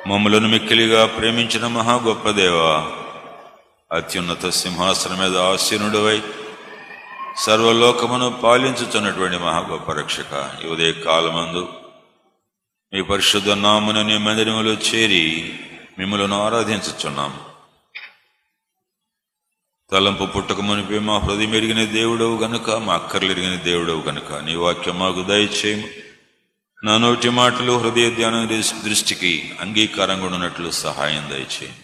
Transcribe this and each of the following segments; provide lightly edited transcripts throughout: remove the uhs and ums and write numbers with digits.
మమ్ములను మిక్కిలిగా ప్రేమించిన మహా గొప్ప దేవా, అత్యున్నత సింహాసనం మీద ఆసీనుడివై సర్వలోకమును పాలించుతున్నటువంటి మహా గొప్ప రక్షక, ఈ ఉదయ కాలమందు మీ పరిశుద్ధ నామమున నీ మందిరములో చేరి మిమ్మలను ఆరాధించుచున్నాం. తలంపు పుట్టక మునిపే మా హృదయం ఎరిగిన దేవుడవు గనుక, మా అక్కర్లు ఎరిగిన దేవుడవు గనుక నీ వాక్యం మాకు దయచేయము. నా నోటి మాటలు హృదయ ధ్యానం దృష్టికి అంగీకారంగా ఉన్నట్లు సహాయం దయచేయండి.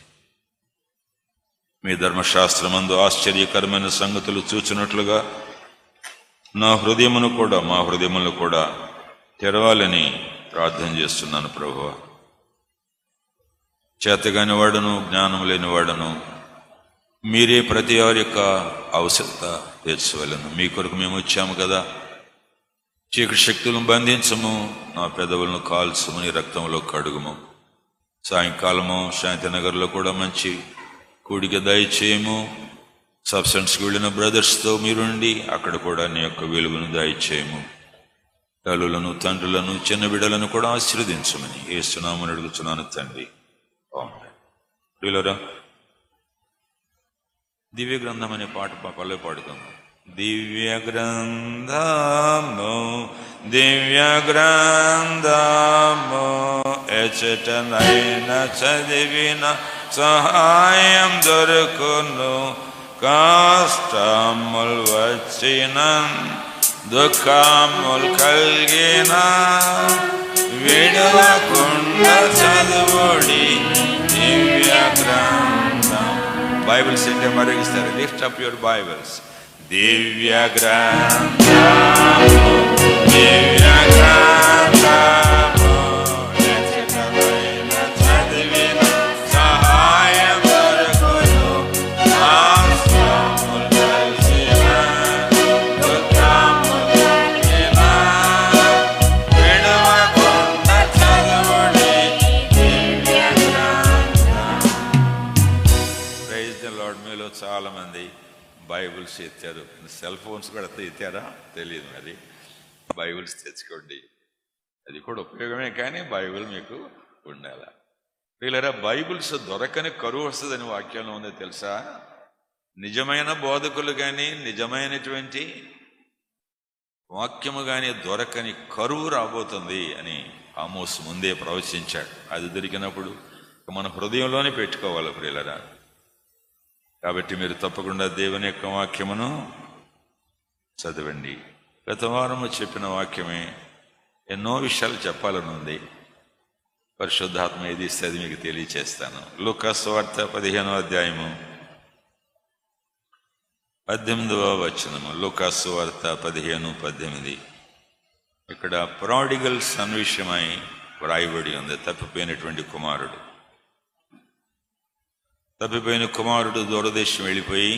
మీ ధర్మశాస్త్రమందు ఆశ్చర్యకరమైన సంగతులు చూచినట్లుగా నా హృదయమును కూడా మా హృదయములను కూడా తెరవాలని ప్రార్థన చేస్తున్నాను ప్రభువా. చేతగాని వాడును, జ్ఞానం లేని వాడును మీరే ప్రతి వారి యొక్క అవసరత తీర్చవలను. మీ కొరకు మేము వచ్చాము కదా, చీకటి శక్తులను బంధించము, నా పెదవులను కాల్చము, నీ రక్తంలో కడుగుము. సాయంకాలము శాంతినగర్లో కూడా మంచి కూడిక దయచేయము. సబ్స్టెన్స్కి వెళ్ళిన బ్రదర్స్తో మీరుండి అక్కడ కూడా నీ యొక్క వెలుగును దయచేయము. తల్లులను, తండ్రులను, చిన్న బిడ్డలను కూడా ఆశీర్వదించమని యేసునామమున అడుగుతున్నాను తండ్రి. ప్రియులారా, దివ్య గ్రంథం అనే పాట పాపల్లో పాడుకుందాం. దివ్య గ్రంథము, దివ్య గ్రంథము, ఎచటనైన చదివిన సహాయం దొరుకును. కష్టములు వచ్చిన, దుఃఖములు కలిగిన, విడవకుండా చదువుడి దివ్య గ్రంథం. బైబిల్స్ అంటే మరిగిస్తారు. Lift up your Bibles. దివ్య గ్రంథము, దివ్య గ్రంథము, చదివిన సహాయం దొరుకును. కష్టములు కలిగిన, దుఃఖములు కలిగిన, విడవకుండా చదువుడి దివ్య గ్రంథం. Praise the Lord. మీలో చాలా మంది బైబిల్స్ ఎత్తారు. సెల్ ఫోన్స్ కూడా ఎత్తారా తెలియదు. మరి బైబిల్స్ తెచ్చుకోండి, అది కూడా ఉపయోగమే. కానీ బైబిల్ మీకు ఉండాలి. వీళ్ళరా, బైబిల్స్ దొరకని కరువు వస్తుందని వాక్యంలో ఉందో తెలుసా? నిజమైన బోధకులు కానీ, నిజమైనటువంటి వాక్యము కానీ దొరకని కరువు రాబోతుంది అని ఆమోస్ ముందే ప్రవచించాడు. అది దొరికినప్పుడు మన హృదయంలోనే పెట్టుకోవాలి ప్రియులరా. కాబట్టి మీరు తప్పకుండా దేవుని యొక్క వాక్యమును చదవండి. గత వారము చెప్పిన వాక్యమే ఎన్నో విషయాలు చెప్పాలని ఉంది. పరిశుద్ధాత్మ ఏది ఇస్తే అది మీకు తెలియచేస్తాను. లూకా సువార్త 15వ అధ్యాయము 18వ వచనము. లూకా సువార్త 15:18. ఇక్కడ ప్రాడిగల్ సన్ విషయమై వ్రాయబడి ఉంది. తప్పిపోయినటువంటి కుమారుడు. తప్పిపోయిన కుమారుడు దూరదేశం వెళ్ళిపోయి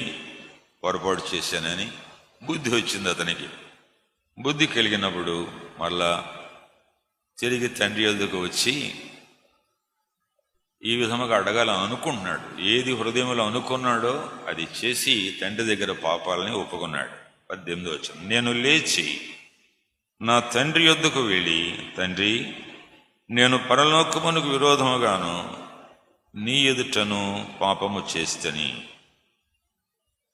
పొరపాటు చేశానని బుద్ధి వచ్చింది అతనికి. బుద్ధి కలిగినప్పుడు మళ్ళా తిరిగి తండ్రి వద్దకు వచ్చి ఈ విధముగా అడగాలని అనుకుంటున్నాడు. ఏది హృదయంలో అనుకున్నాడో అది చేసి తండ్రి దగ్గర పాపాలని ఒప్పుకున్నాడు. 18వ వచనం. నేను లేచి నా తండ్రి వద్దకు వెళ్ళి, తండ్రి, నేను పరలోకమునకు విరోధముగాను నీ ఎదుటను పాపము చేస్తని,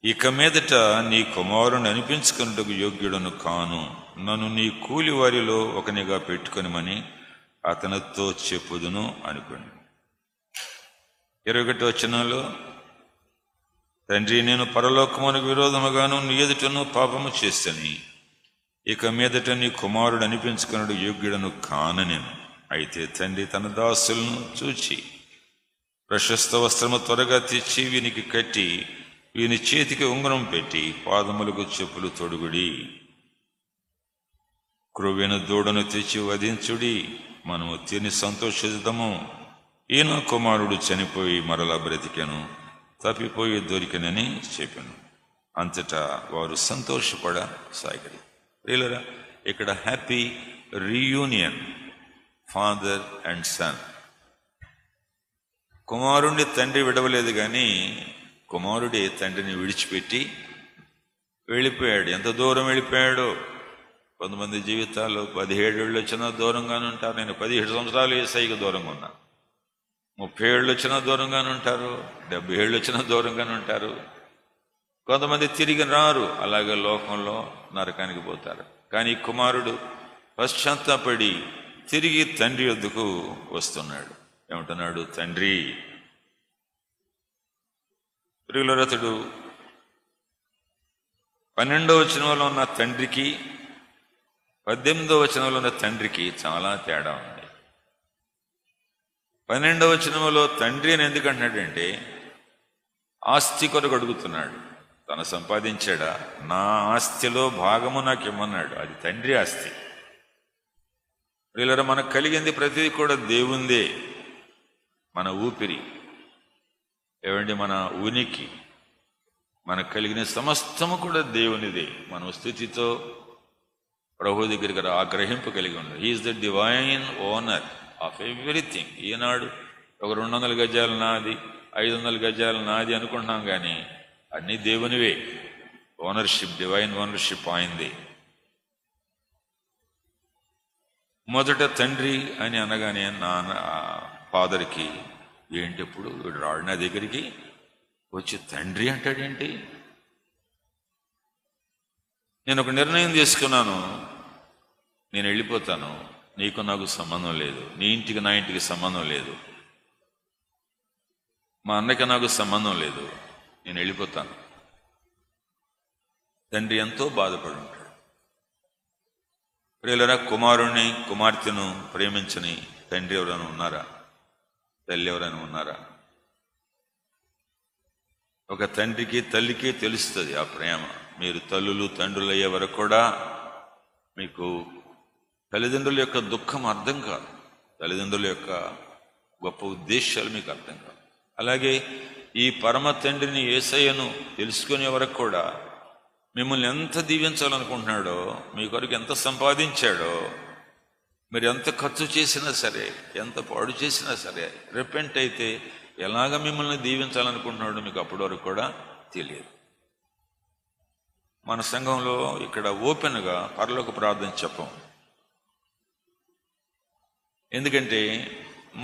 ఇక మీదట నీ కుమారుని అనిపించుకున్నట్టుకు యోగ్యుడను కాను. నన్ను నీ కూలి వారిలో ఒకనిగా పెట్టుకొనిమని అతనితో చెప్పుదును అనుకోండి. 21వ వచనంలో, తండ్రి, నేను పరలోకమునకు విరోధముగాను నీ ఎదుటను పాపము చేస్తని, ఇక మీదట నీ కుమారుడు అనిపించుకున్నట్టు యోగ్యుడను కాననేను. అయితే తండ్రి తన దాసులను చూచి ప్రశస్త వస్త్రము త్వరగా తెచ్చి వీనికి కట్టి, వీని చేతికి ఉంగరం పెట్టి, పాదములకు చెప్పులు తొడుగుడి. క్రొవ్వెన దూడను తెచ్చి వధించుడి, మనము తిని సంతోషిద్దాము. ఈయన కుమారుడు చనిపోయి మరలా బ్రతికెను, తప్పిపోయి దొరికెనని చెప్పాను. అంతటా వారు సంతోషపడసాగిరి. ప్రియులారా, ఇక్కడ happy reunion, father and son. కుమారుణ్ణి తండ్రి విడవలేదు, కానీ కుమారుడే తండ్రిని విడిచిపెట్టి వెళ్ళిపోయాడు. ఎంత దూరం వెళ్ళిపోయాడో! కొంతమంది జీవితాల్లో 17 ఏళ్ళు వచ్చినా దూరంగానే ఉంటారు. నేను 17 సంవత్సరాలు యేసయ్యకు దూరంగా ఉన్నా. 30 ఏళ్ళు వచ్చినా దూరంగానే ఉంటారు, 70 ఏళ్ళు వచ్చినా దూరంగానే ఉంటారు. కొంతమంది తిరిగి రారు, అలాగే లోకంలో నరకానికి పోతారు. కానీ కుమారుడు పశ్చాత్తాపడి తిరిగి తండ్రి వద్దకు వస్తున్నాడు. ఏమంటున్నాడు? తండ్రి. ప్రియులరతుడు 12వ వచనంలో ఉన్న తండ్రికి 18వ వచనంలో ఉన్న తండ్రికి చాలా తేడా ఉంది. 12వ వచనంలో తండ్రి అని ఎందుకు అంటున్నాడంటే ఆస్తి కొరకు అడుగుతున్నాడు. తను సంపాదించాడా? నా ఆస్తిలో భాగము నాకు ఇమ్మన్నాడు. అది తండ్రి ఆస్తి. వీళ్ళ మనకు కలిగింది ప్రతిదీ కూడా దేవుందే. మన ఊపిరి, ఏమండి, మన ఉనికి, మనకు కలిగిన సమస్తము కూడా దేవునిదే. మన స్థితితో ప్రభు దగ్గరికి ఆగ్రహింపు కలిగి ఉండదు. He is the divine owner of everything. ఈనాడు ఒక 200 గజాలు నాది, 500 గజాలు నాది అనుకుంటున్నాం, కానీ అన్నీ దేవునివే. ఓనర్షిప్, డివైన్ ఓనర్షిప్ ఆయనది. మొదట తండ్రి అని అనగానే ఫాదర్కి ఏంటి, ఇప్పుడు వీడు రాడు నా దగ్గరికి వచ్చి తండ్రి అంటాడేంటి? నేను ఒక నిర్ణయం తీసుకున్నాను, నేను వెళ్ళిపోతాను, నీకు నాకు సంబంధం లేదు, నీ ఇంటికి నా ఇంటికి సంబంధం లేదు, మా అన్నకి నాకు సంబంధం లేదు, నేను వెళ్ళిపోతాను. తండ్రి ఎంతో బాధపడి ఉంటాడు. ప్రియులరా, కుమారుణ్ణి కుమార్తెను ప్రేమించని తండ్రి ఎవరైనా ఉన్నారా? తల్లి ఎవరైనా ఉన్నారా? ఒక తండ్రికి తల్లికి తెలుస్తుంది ఆ ప్రేమ. మీరు తల్లులు తండ్రులు అయ్యే వరకు కూడా మీకు తల్లిదండ్రుల యొక్క దుఃఖం అర్థం కాదు, తల్లిదండ్రుల యొక్క గొప్ప ఉద్దేశాలు మీకు అర్థం కాదు. అలాగే ఈ పరమ తండ్రిని యేసయ్యను తెలుసుకునే వరకు కూడా మిమ్మల్ని ఎంత దీవించాలనుకుంటున్నాడో, మీ కొరకు ఎంత సంపాదించాడో, మీరు ఎంత ఖర్చు చేసినా సరే, ఎంత పాడు చేసినా సరే, రిపెంట్ అయితే ఎలాగ మిమ్మల్ని దీవించాలనుకుంటున్నాడో మీకు అప్పటి వరకు కూడా తెలియదు. మన సంఘంలో ఇక్కడ ఓపెన్గా పరలోక ప్రార్థన చెప్పం. ఎందుకంటే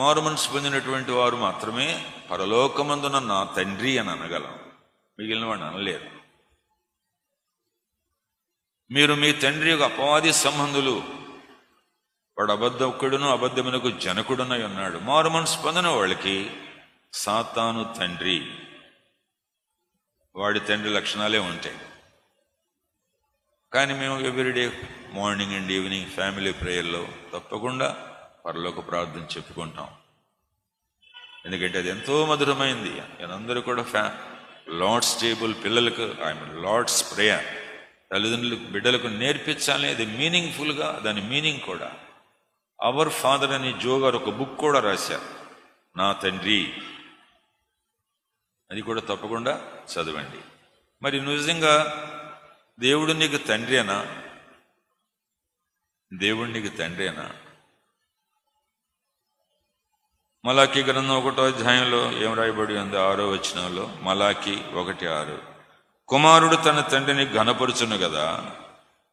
మారు మనసు పొందినటువంటి వారు మాత్రమే పరలోకమందున నా తండ్రి అని అనగలం, మిగిలిన వాడిని అనలేరు. మీరు మీ తండ్రి యొక్క అపవాది సంబంధులు, వాడు అబద్ధకుడును అబద్ధమునకు జనకుడునై ఉన్నాడు. మారు మనసు పొందిన వాళ్ళకి సాతాను తండ్రి, వాడి తండ్రి లక్షణాలే ఉంటాయి. కానీ మేము everyday morning and evening family ప్రేయర్లో తప్పకుండా పరలోక ప్రార్థన చెప్పుకుంటాం. ఎందుకంటే అది ఎంతో మధురమైంది. అందరూ కూడా లార్డ్స్ టేబుల్ పిల్లలకు లార్డ్స్ ప్రేయర్ తల్లిదండ్రులకు బిడ్డలకు నేర్పించాలి. అది మీనింగ్ఫుల్గా, దాని మీనింగ్ కూడా. అవర్ ఫాదర్ అని జో గారు ఒక బుక్ కూడా రాశారు, నా తండ్రి. అది కూడా తప్పకుండా చదవండి. మరి నిజంగా దేవుడు నీకు తండ్రి అనా? దేవుడు నీకు తండ్రి అనా? మలాకి గ్రంథం 1వ అధ్యాయంలో ఏం రాయబడి ఉంది? 6వ వచనంలో, మలాకి 1:6, కుమారుడు తన తండ్రిని ఘనపరుచును కదా,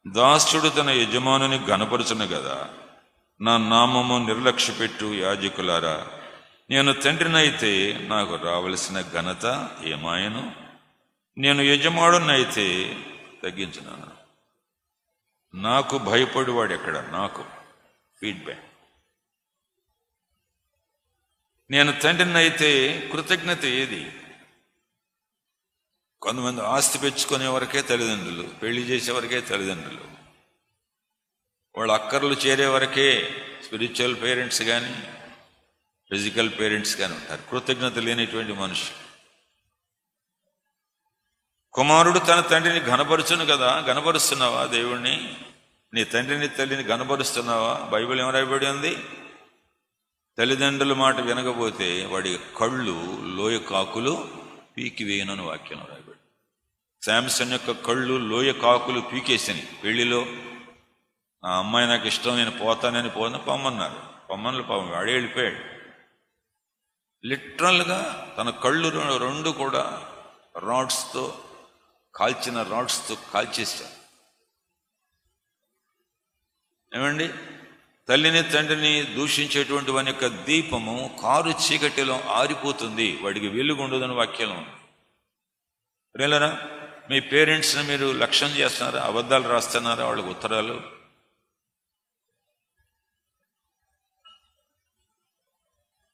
దాసుడు తన యజమానుని ఘనపరుచును కదా. నా నామము నిర్లక్ష్యపెట్టు యాజకులారా, నేను తండ్రినైతే నాకు రావలసిన ఘనత ఏమాయను? నేను యజమానునైతే తగ్గించున్నాను. నాకు భయపడేవాడు ఎక్కడ? నాకు ఫీడ్బ్యాక్. నేను తండ్రినైతే కృతజ్ఞత ఏది? కొంతమంది ఆస్తి పెంచుకునే వరకే తల్లిదండ్రులు, పెళ్లి చేసే వరకే తల్లిదండ్రులు, వాళ్ళ అక్కర్లు చేరే వరకే స్పిరిచువల్ పేరెంట్స్ కానీ ఫిజికల్ పేరెంట్స్ కానీ ఉంటారు. కృతజ్ఞత లేనిటువంటి మనుషులు. కుమారుడు తన తండ్రిని ఘనపరుచును కదా. ఘనపరుస్తున్నావా దేవుణ్ణి? నీ తండ్రిని తల్లిని ఘనపరుస్తున్నావా? బైబిల్ ఏం రాయబడి ఉంది? తల్లిదండ్రుల మాట వినకపోతే వాడి కళ్ళు లోయ కాకులు పీకివేయనని వాక్యం రాయబడి. శాంసన్ యొక్క కళ్ళు లోయ కాకులు పీకేసని. పెళ్లిలో ఆ అమ్మాయి నాకు ఇష్టం, నేను పోతానని పొమ్మన్నారు. పాపం వాడే వెళ్ళిపోయాడు. లిటరల్గా తన కళ్ళు రెండు కూడా రాడ్స్తో, కాల్చిన రాడ్స్తో కాల్చేశారు. ఏమండి? తల్లిని తండ్రిని దూషించేటువంటి వాని యొక్క దీపము కారు చీకటిలో ఆరిపోతుంది, వాడికి వెలుగు ఉండదని వాక్యం. రేలరా, మీ పేరెంట్స్ని మీరు లక్ష్యం చేస్తున్నారా? అబద్ధాలు రాస్తున్నారా వాళ్ళకి ఉత్తరాలు?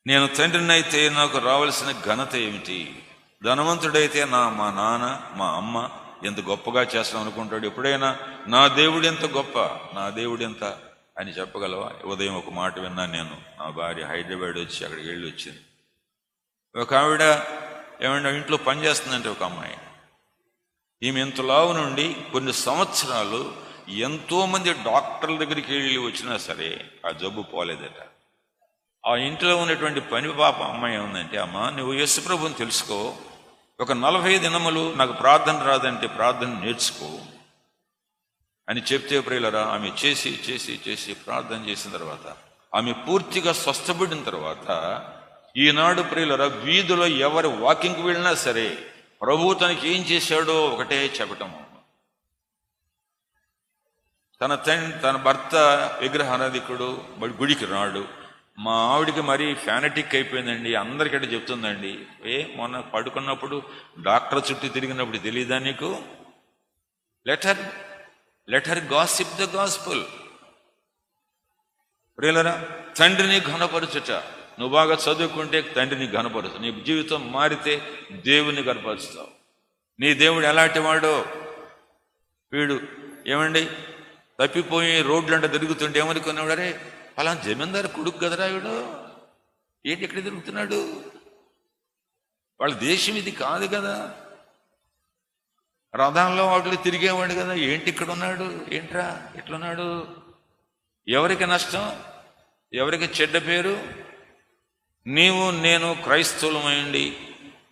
నేను తండ్రిని అయితే నాకు రావాల్సిన ఘనత ఏమిటి? ధనవంతుడైతే మా నాన్న మా అమ్మ ఎంత గొప్పగా చేస్తాం అనుకుంటాడు. ఎప్పుడైనా నా దేవుడు ఎంత గొప్ప, నా దేవుడు ఎంత అని చెప్పగలవా? ఉదయం ఒక మాట విన్నాను నేను. నా భార్య హైదరాబాద్ వచ్చి అక్కడికి వెళ్ళి వచ్చింది. ఒక ఆవిడ ఏమైనా ఇంట్లో పనిచేస్తుందంటే ఒక అమ్మాయి, ఈమె ఇంతలావు నుండి కొన్ని సంవత్సరాలు ఎంతోమంది డాక్టర్ల దగ్గరికి వెళ్ళి వచ్చినా సరే ఆ జబ్బు పోలేదట. ఆ ఇంట్లో ఉన్నటువంటి పని పాప అమ్మాయి ఏముందంటే, అమ్మ నువ్వు యేసు ప్రభువుని తెలుసుకో, ఒక 40 దినములు నాకు ప్రార్థన రాదంటే ప్రార్థన నేర్చుకో అని చెప్తే ప్రియులరా, ఆమె చేసి చేసి చేసి ప్రార్థన చేసిన తర్వాత ఆమె పూర్తిగా స్వస్థపడిన తర్వాత ఈనాడు ప్రియులరా వీధిలో ఎవరు వాకింగ్కి వెళ్ళినా సరే ప్రభువు తనకి ఏం చేశాడో ఒకటే చెప్పటం. తన భర్త విగ్రహారాధికుడు, గుడికి రాడు. మా ఆవిడికి మరీ ఫ్యానటిక్ అయిపోయిందండి, అందరికంటే చెప్తుందండి. మొన్న పడుకున్నప్పుడు డాక్టర్ చుట్టూ తిరిగినప్పుడు తెలియదా నీకు? Let her gossip the gospel. ప్రియులరా, తండ్రిని ఘనపరచుట. నువ్వు బాగా చదువుకుంటే తండ్రిని ఘనపరచు. నీ జీవితం మారితే దేవుని గర్పరుస్తావు. నీ దేవుడు ఎలాంటి వాడో, వీడు ఏమండి తప్పిపోయి రోడ్లంట తిరుగుతుంటే ఏమనుకున్నాడు, అరే పలానా జమీందారు కొడుకు కదరా వీడు, ఏంటి ఎక్కడ తిరుగుతున్నాడు, వాళ్ళ దేశం ఇది కాదు కదా, రథంలో వాటిలో తిరిగేవాడు కదా, ఏంటి ఇక్కడ ఉన్నాడు, ఏంట్రా ఎట్లున్నాడు? ఎవరికి నష్టం, ఎవరికి చెడ్డ పేరు? నీవు నేను క్రైస్తవులమైండి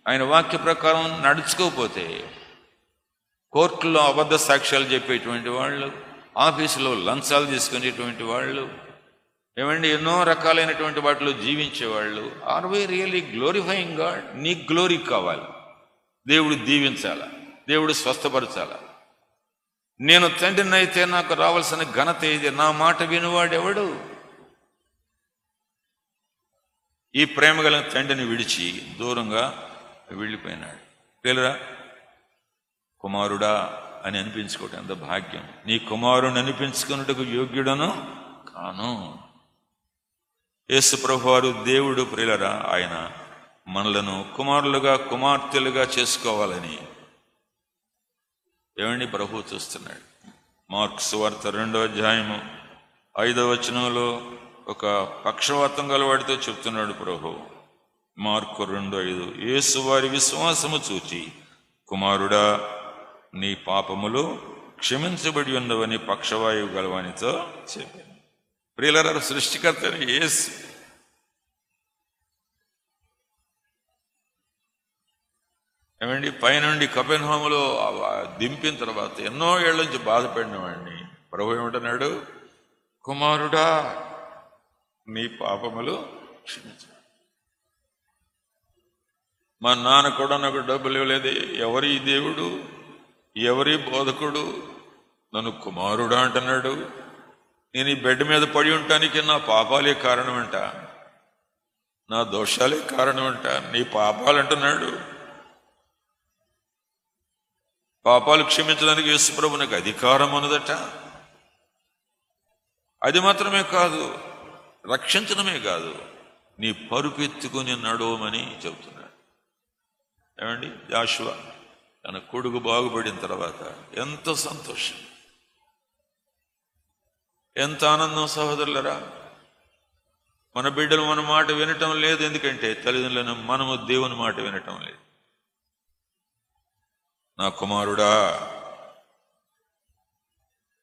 ఆయన వాక్య ప్రకారం నడుచుకోకపోతే కోర్టులో అబద్ధ సాక్ష్యాలు చెప్పేటువంటి వాళ్ళు, ఆఫీసులో లంచాలు తీసుకునేటువంటి వాళ్ళు, ఏమండి ఎన్నో రకాలైనటువంటి వాటిలో జీవించేవాళ్ళు, are we really glorifying God? నీకు గ్లోరీ కావాలి, దేవుడు దీవించాలా, దేవుడు స్వస్థపరచాలా. నేను తండ్రిని అయితే నాకు రావాల్సిన ఘనత ఇది, నా మాట వినువాడెవడు? ఈ ప్రేమ గల తండ్రిని విడిచి దూరంగా వెళ్ళిపోయినాడు. తెలురా, కుమారుడా అని అనిపించుకోవటం ఎంత భాగ్యం. నీ కుమారుని అనిపించుకున్నట్టుకు యోగ్యుడను కాను. యేసు ప్రభువారు దేవుడు. ప్రియులరా, ఆయన మనలను కుమారులుగా కుమార్తెలుగా చేసుకోవాలని ఏమండి ప్రభు చూస్తున్నాడు. మార్కు సువార్త 2వ అధ్యాయము 5వ వచనంలో ఒక పక్షవాతం గలవాడితో చెప్తున్నాడు ప్రభు. మార్కు 2:5, యేసు వారి విశ్వాసము చూచి, కుమారుడా నీ పాపములు క్షమించబడి ఉండవని పక్షవాయువు గలవానితో చెప్పాను. ప్రియులారా, సృష్టికర్త యేసు ఏమండి పైనుండి కపెర్నహూములో దింపిన తర్వాత ఎన్నో ఏళ్ల నుంచి బాధపడిన వాడిని ప్రభు ఏమంటున్నాడు, కుమారుడా నీ పాపములు క్షమించు. మా నాన్న కూడా నాకు డబ్బులు ఇవ్వలేదు, ఎవరి దేవుడు, ఎవరి బోధకుడు నన్ను కుమారుడా అంటున్నాడు? నేను ఈ బెడ్ మీద పడి ఉండటానికి నా పాపాలే కారణమంట, నా దోషాలే కారణమంట. నీ పాపాలు అంటున్నాడు. పాపాలు క్షమించడానికి యేసుప్రభు నాకు అధికారం ఉన్నదట. అది మాత్రమే కాదు, రక్షించడమే కాదు, నీ పరుపెత్తుకుని నడవమని చెబుతున్నాడు. ఏమండి, జాషువా తన కొడుకు బాగుపడిన తర్వాత ఎంత సంతోషం, ఎంత ఆనందం సహోదరులరా. మన బిడ్డలు మన మాట వినటం లేదు, ఎందుకంటే తల్లిదండ్రులను మనము దేవుని మాట వినటం లేదు. నా కుమారుడా,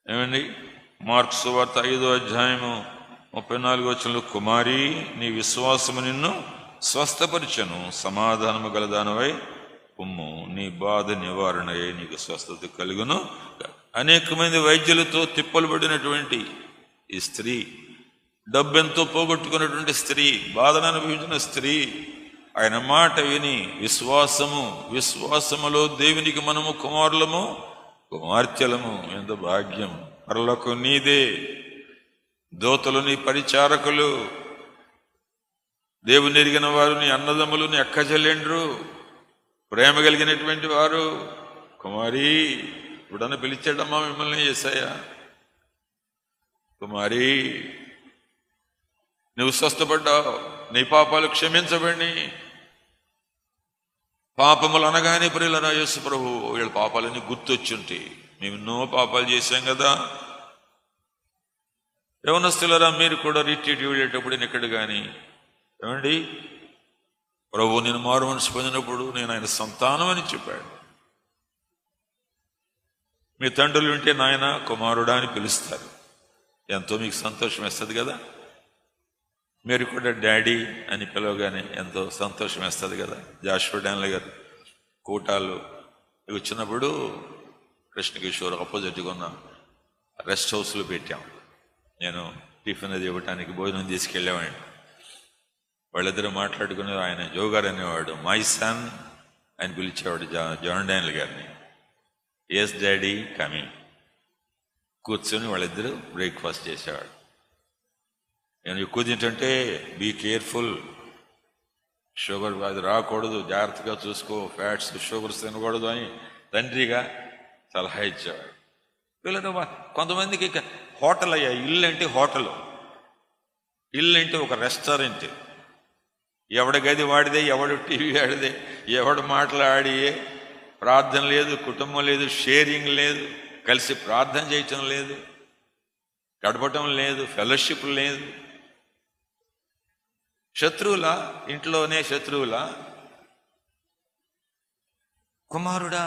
ఏమండి మార్కు సువార్త 5వ అధ్యాయము 34వ వచనంలో, కుమారి నీ విశ్వాసము నిన్ను స్వస్థపరిచెను, సమాధానము గలదానవై ఉమ్ము, నీ బాధ నివారణ అయ్యి నీకు స్వస్థత కలుగును. అనేక మంది వైద్యులతో తిప్పలు పడినటువంటి ఈ స్త్రీ, డబ్బెంతో పోగొట్టుకున్నటువంటి స్త్రీ, బాధను అనుభవించిన స్త్రీ ఆయన మాట విని విశ్వాసములో దేవునికి మనము కుమారులము కుమార్తెలము. ఎంత భాగ్యం! పరలోకం నీదే, దూతలు నీ పరిచారకులు, దేవుని ఎరిగిన వారు నీ అన్నదమ్ములు, నీ అక్క చెల్లెండ్రు, ప్రేమ కలిగినటువంటి వారు. కుమారి, ఇప్పుడన్నా పిలిచాడమ్మా మిమ్మల్ని యేసయ్య. కుమారి, నువ్వు స్వస్థపడ్డావు, నీ పాపాలు క్షమించబడి. పాపములు అనగానే ప్రియులరా యేసు ప్రభు వీళ్ళ పాపాలన్నీ గుర్తొచ్చుంటాయి. మేము ఎన్నో పాపాలు చేశాం కదా. యవనస్తులరా, మీరు కూడా రిట్రీట్ వెళ్ళేటప్పుడు ఎక్కడ కానీ ఏమండి, ప్రభు నేను మారు మనసు పొందినప్పుడు నేను ఆయన సంతానం అని చెప్పాడు. మీ తండ్రులు ఉంటే నాయన కుమారుడా అని పిలుస్తారు. ఎంతో మీకు సంతోషం వేస్తుంది కదా. మీరు కూడా డాడీ అని పిలవగానే ఎంతో సంతోషం వేస్తుంది కదా. జాషువా డానియల్ గారు కూటాలు వచ్చినప్పుడు కృష్ణకిషోర్ ఆపోజిట్గా ఉన్న రెస్ట్ హౌస్లో పెట్టాం. నేను టిఫిన్ అది ఇవ్వటానికి భోజనం తీసుకెళ్ళేవాడిని. వాళ్ళిద్దరూ మాట్లాడుకునే, ఆయన జోగారు అనేవాడు, మై సన్ అని పిలిచేవాడు జాన్ డానియల్ గారిని. Yes daddy coming. కూర్చొని వాళ్ళిద్దరూ బ్రేక్ఫాస్ట్ చేసేవాడు. నేను ఎక్కువ తింటుంటే బీ కేర్ఫుల్, షుగర్ అది రాకూడదు, జాగ్రత్తగా చూసుకో, ఫ్యాట్స్ షుగర్స్ తినకూడదు అని తండ్రిగా సలహా ఇచ్చేవాడు. వీళ్ళతో కొంతమందికి హోటల్ అయ్యా, ఇల్లు అంటే హోటల్, ఇల్లు అంటే ఒక రెస్టారెంట్. ఎవడి గది వాడిదే, ఎవడు టీవీ ఆడిదే, ఎవడు మాట్లాడియే. ప్రార్థన లేదు, కుటుంబం లేదు, షేరింగ్ లేదు, కలిసి ప్రార్థన చేయటం లేదు, గడపటం లేదు, ఫెలోషిప్ లేదు. శత్రువులా, ఇంట్లోనే శత్రువులా. కుమారుడా,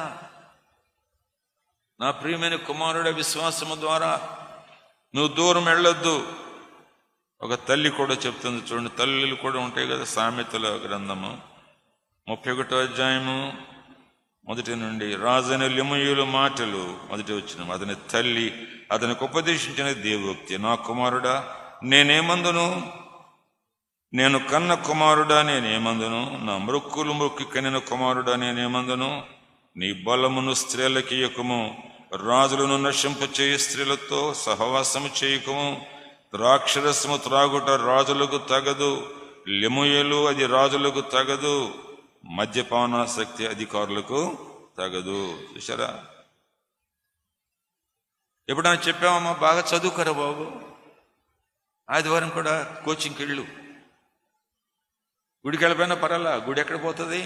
నా ప్రియమైన కుమారుడ, విశ్వాసము ద్వారా నువ్వు దూరం వెళ్ళొద్దు. ఒక తల్లి కూడా చెప్తుంది చూడండి, తల్లులు కూడా ఉంటాయి కదా. సామెతల గ్రంథము 31వ అధ్యాయము 1 నుండి. రాజైన లెమూయేలు మాటలు 1వ వచనం. అతని తల్లి అతనికి ఉపదేశించిన దేవోక్తి, నా కుమారుడా నేనేమందును, నేను కన్న కుమారుడా నేనేమందును, నా మృక్కులు మొక్కి కనిన కుమారుడా నేనేమందును, నీ బలమును స్త్రీలకి ఇయ్యకుము, రాజులను నశింపచేయ స్త్రీలతో సహవాసము చేయకుము. ద్రాక్షరసము త్రాగుట రాజులకు తగదు, లెమూయేలు అది రాజులకు తగదు, మద్యపానాసక్తి అధికారులకు తగదు. చూసారా, ఎప్పుడైనా చెప్పామమ్మా బాగా చదువుకరా బాబు, ఆదివారం కూడా కోచింగ్కి వెళ్ళు, గుడికి వెళ్ళిపోయినా పర్వాలా, గుడి ఎక్కడ పోతుంది,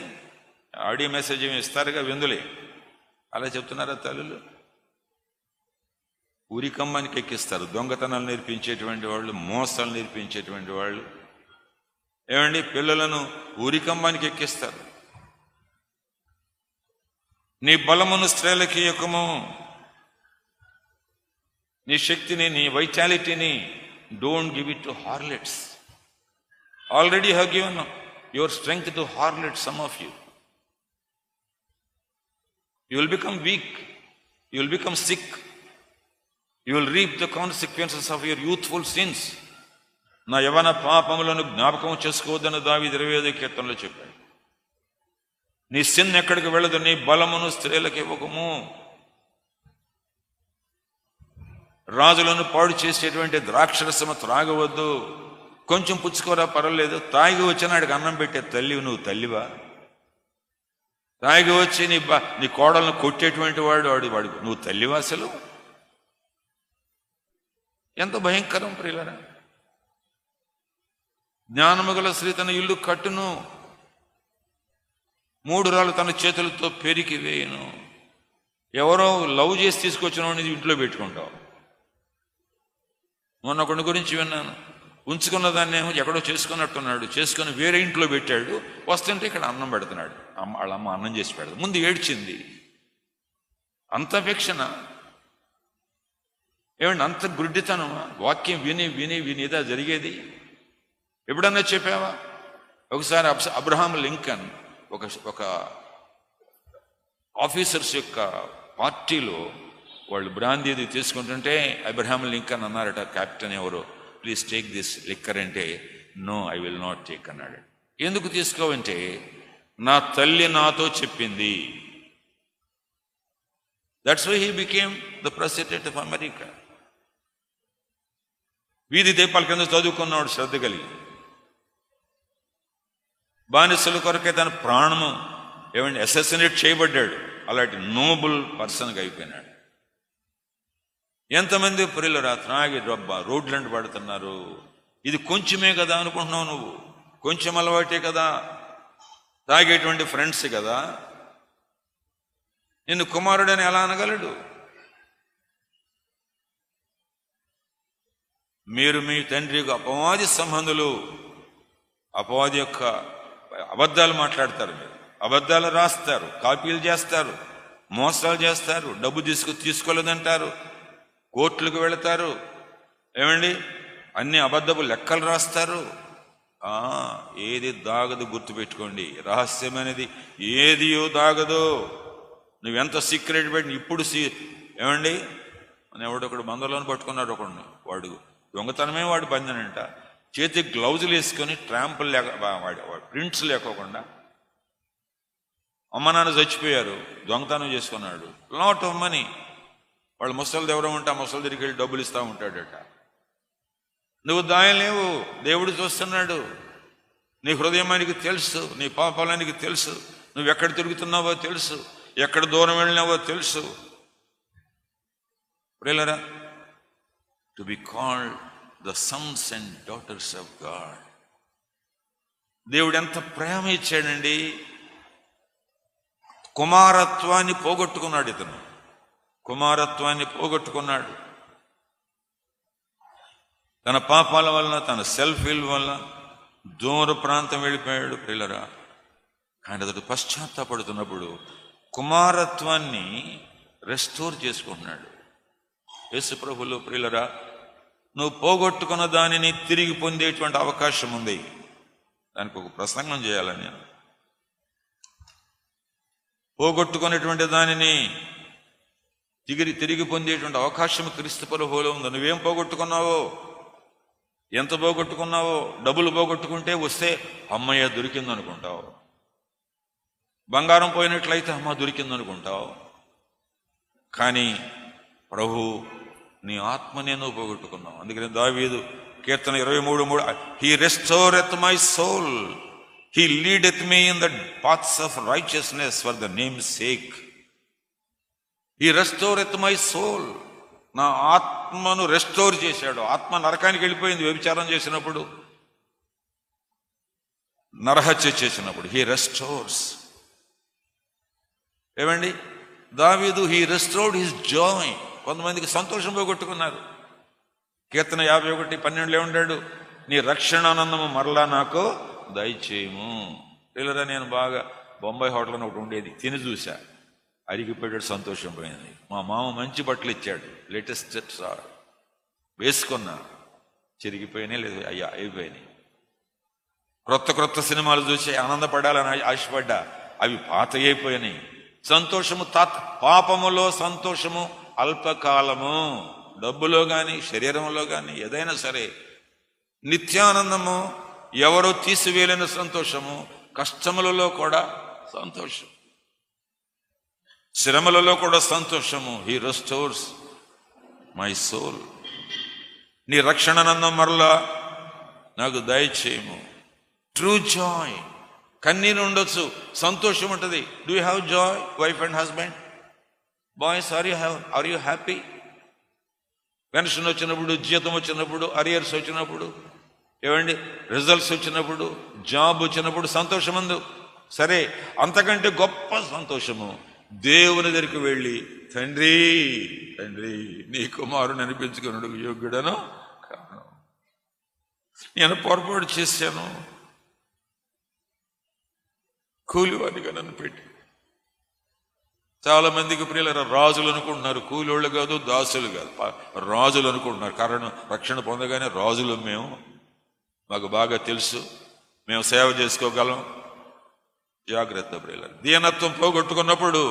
ఆడియో మెసేజ్ ఏమి ఇస్తారుగా విందులే. అలా చెప్తున్నారా తల్లులు? ఉరికమ్మానికి ఎక్కిస్తారు, దొంగతనాలు నేర్పించేటువంటి వాళ్ళు, మోసాలు నేర్పించేటువంటి వాళ్ళు. ఏమండి, పిల్లలను ఉరికమ్మానికి ఎక్కిస్తారు. నీ బలమును స్త్రీలకి ఇయ్యకుము, నీ శక్తిని, నీ వైటాలిటీని don't give it to harlots. Already have given your strength to harlots, some of you. You will become weak, you will become sick, you will reap the consequences of your youthful sins. నా యవ్వన పాపములను జ్ఞాపకం చేసుకోవద్దని దావీదు 25వ కీర్తనలో చెప్పాడు. నీ sin ఎక్కడికి వెళ్ళదు, నీ బలమును స్త్రీలకు ఇవ్వకము. రాజులను పాడు చేసేటువంటి ద్రాక్షరసము త్రాగవద్దు. కొంచెం పుచ్చుకోరా పర్వాలేదు, తాగి వచ్చినాడికి అన్నం పెట్టే తల్లి నువ్వు తల్లివా? తాగి వచ్చి నీ కోడలను కొట్టేటువంటి వాడు నువ్వు తల్లివా? అసలు ఎంత భయంకరం ప్రియులారా. జ్ఞానము గల స్త్రీ తన ఇల్లు కట్టును, 3 రాళ్ళు తన చేతులతో పెరికి వేయను. ఎవరో లవ్ చేసి తీసుకొచ్చిన వాడిని ఇంట్లో పెట్టుకుంటావు. మొన్న ఒకటి గురించి విన్నాను, ఉంచుకున్న దాన్ని ఎక్కడో చేసుకున్నట్టున్నాడు, చేసుకుని వేరే ఇంట్లో పెట్టాడు, వస్తుంటే ఇక్కడ అన్నం పెడుతున్నాడు. వాళ్ళ అమ్మ అన్నం చేసి పెడతాడు, ముందు ఏడ్చింది. అంత అపేక్షణ ఏమండి, అంత గుడ్డితనమా? వాక్యం విని విని వినిదా జరిగేది? ఎప్పుడన్నా చెప్పావా? ఒకసారి అబ్రహాం లింకన్ ఒక ఆఫీసర్స్ యొక్క పార్టీలో వాళ్ళు బ్రాందీ అది తీసుకుంటుంటే అబ్రహాం లింకన్ అన్నారట, కెప్టెన్ ఎవరో, ప్లీజ్ టేక్ దిస్ లిక్కర్ అంటే, no I will not take అన్నాడు. ఎందుకు తీసుకోవంటే, నా తల్లి నాతో చెప్పింది. That's why he became the president of America. వీధి దీపాల కింద చదువుకున్నాడు శ్రద్ధ కలిగి. బానిసల కొరకే తన ప్రాణము అసెసినేట్ చేయబడ్డాడు. అలాంటి నోబుల్ పర్సన్గా అయిపోయినాడు. ఎంతమంది ప్రియులరా త్రాగి రోడ్లంట పడుతున్నారు. ఇది కొంచెమే కదా అనుకుంటున్నావు నువ్వు, కొంచెం అలవాటే కదా, తాగేటువంటి ఫ్రెండ్స్ కదా, నిన్ను కుమారుడని ఎలా అనగలడు? మీరు మీ తండ్రికి అపవాది సంబంధులు. అపవాది యొక్క అబద్ధాలు మాట్లాడతారు, మీరు అబద్ధాలు రాస్తారు, కాపీలు చేస్తారు, మోసాలు చేస్తారు, డబ్బు తీసుకోలేదంటారు, కోర్టులకు వెళతారు, అన్ని అబద్ధపు లెక్కలు రాస్తారు. ఏది దాగదు గుర్తుపెట్టుకోండి, రహస్యమైనది ఏదియో దాగదు. నువ్వెంత సీక్రెట్ పెట్టి ఇప్పుడు ఎవడొకడు మందలోని పట్టుకున్నాడు ఒకడిని, వాడు దొంగతనమే వాడు బందనంట, చేతికి గ్లౌజులు వేసుకొని ట్రాంపులు ప్రింట్స్ లేకోకుండా. అమ్మ నాన్న చచ్చిపోయారు, దొంగతనం చేసుకున్నాడు, లాట్ ఆఫ్ మనీ. వాళ్ళు ముసలిది ఎవరో ఉంటే ఆ ముసలి దగ్గరికి వెళ్ళి డబ్బులు ఇస్తూ ఉంటాడట. నువ్వు దాయలేవు, దేవుడు చూస్తున్నాడు. నీ హృదయానికి తెలుసు, నీ పాపాలానికి తెలుసు, నువ్వు ఎక్కడ తిరుగుతున్నావో తెలుసు, ఎక్కడ దూరం వెళ్ళినావో తెలుసు. ప్రియులారా, to be called the Sons and daughters of God. దేవుడు ఎంత ప్రేమ ఇచ్చాడండి. కుమారత్వాన్ని పోగొట్టుకున్నాడు ఇతను, కుమారత్వాన్ని పోగొట్టుకున్నాడు. తన పాపాల వలన, తన సెల్ఫ్ విల్ వల్ల దూర ప్రాంతం వెళ్ళిపోయాడు ప్రియులరా. కానీ అతడు పశ్చాత్తాపడుతున్నప్పుడు కుమారత్వాన్ని రెస్టోర్ చేసుకుంటున్నాడు. యేసు ప్రభువులో ప్రియులరా, నువ్వు పోగొట్టుకున్న దానిని తిరిగి పొందేటువంటి అవకాశం ఉంది. దానికి ఒక ప్రసంగం చేయాలని నేను. పోగొట్టుకునేటువంటి దానిని తిరిగి పొందేటువంటి అవకాశం క్రీస్తు ప్రభువులో ఉంది. నువ్వేం పోగొట్టుకున్నావో, ఎంత పోగొట్టుకున్నావో. డబ్బులు పోగొట్టుకుంటే వస్తే అమ్మయ్య దొరికిందనుకుంటావు, బంగారం పోయినట్లయితే అమ్మ దొరికిందనుకుంటావు. కానీ ప్రభు నీ ఆత్మనే నువ్వు పోగొట్టుకున్నావు. అందుకని దావీదు కీర్తన 23:3, he restoreth my soul, he leadeth me in the paths of righteousness for the name's sake. He restoreth my soul. నా ఆత్మను రెస్టోర్ చేశాడు. ఆత్మ నరకానికి వెళ్ళిపోయింది వ్యభిచారం చేసినప్పుడు, నరహత్య చేసినప్పుడు. He restores. దావీదు హీ రెస్టోర్డ్ హిస్ జాయ్. కొంతమందికి సంతోషం పోగొట్టుకున్నారు. కీర్తన 51:12 ఏమంటాడు? నీ రక్షణ ఆనందము మరలా నాకు దయచేయము. పిల్లరా, నేను బాగా బొంబాయి హోటల్ ఒకటి ఉండేది, తిని చూసా, అరిగిపోయాడు, సంతోషం పోయింది. మా మామ మంచి బట్టలు ఇచ్చాడు, లేటెస్ట్ వేసుకున్నా, చిరిగిపోయినాయి, లేదు అయ్యా అయిపోయినాయి. క్రొత్త సినిమాలు చూసి ఆనందపడాలని ఆశపడ్డా, అవి పాత అయిపోయినాయి. సంతోషము పాపములో సంతోషము అల్పకాలము. డబ్బులో కానీ శరీరంలో కానీ ఏదైనా సరే. నిత్యానందము ఎవరో తీసివేయలేని సంతోషము. కష్టములలో కూడా సంతోషం, శ్రమలలో కూడా సంతోషము. He restores my soul. నీ రక్షణానందం మరలా నాకు దయచేయము. True joy. కన్నీరు ఉండొచ్చు, సంతోషం ఉంటుంది. Do you have joy, wife and husband? Boys, are you happy? Pension వచ్చినప్పుడు, జీతం వచ్చినప్పుడు, అరియర్స్ వచ్చినప్పుడు, రిజల్ట్స్ వచ్చినప్పుడు, జాబ్ వచ్చినప్పుడు సంతోషం ఉంది. సరే, అంతకంటే గొప్ప సంతోషము దేవుని దగ్గరికి వెళ్ళి, తండ్రి నీ కుమారుని అనిపించుకున్నాడు యోగ్యుడను కాను, నేను పొరపాటు చేశాను, కూలివాడిగా నన్ను పెట్టి. చాలా మందికి ప్రియుల రాజులు అనుకుంటున్నారు, కూలోళ్ళు కాదు, దాసులు కాదు, రాజులు అనుకుంటున్నారు. కారణం, రక్షణ పొందగానే రాజులు మేము, మాకు బాగా తెలుసు, మేము సేవ చేసుకోగలం. జాగ్రత్త ప్రియుల. దీనత్వం పోగొట్టుకున్నప్పుడు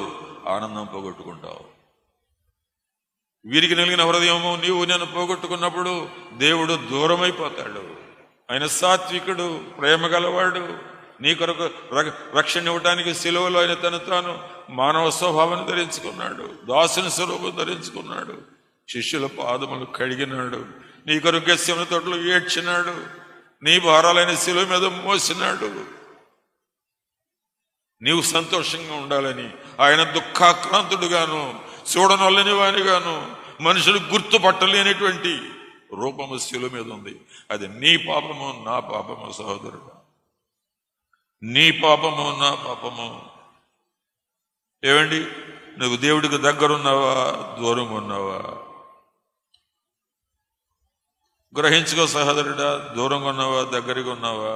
ఆనందం పోగొట్టుకుంటావు. వీరికి నలిగిన హృదయము నీవు నేను పోగొట్టుకున్నప్పుడు దేవుడు దూరమైపోతాడు. ఆయన సాత్వికుడు, ప్రేమ గలవాడు. నీ కొరకు రక్షణ ఇవ్వడానికి సిలువలో ఆయన తాను మానవ స్వభావాన్ని ధరించుకున్నాడు, దాసుని స్వరూపం ధరించుకున్నాడు, శిష్యుల పాదములు కడిగినాడు, నీ కొరకు గెత్సేమనే తోటలో ఏడ్చినాడు, నీ భారాలైన శిలువ మీద మోసినాడు. నీవు సంతోషంగా ఉండాలని ఆయన దుఃఖాక్రాంతుడుగాను, చూడనొల్లని వానిగాను, మనుషులు గుర్తుపట్టలేనటువంటి రూపము శిలువ మీద ఉంది. అది నీ పాపము నా పాపము సహోదరుడు, నీ పాపము నా పాపము. ఏమండి, నువ్వు దేవుడికి దగ్గరున్నావా దూరంగా ఉన్నావా? గ్రహించుకో సహోదరుడా, దూరంగా ఉన్నావా దగ్గరగా ఉన్నావా?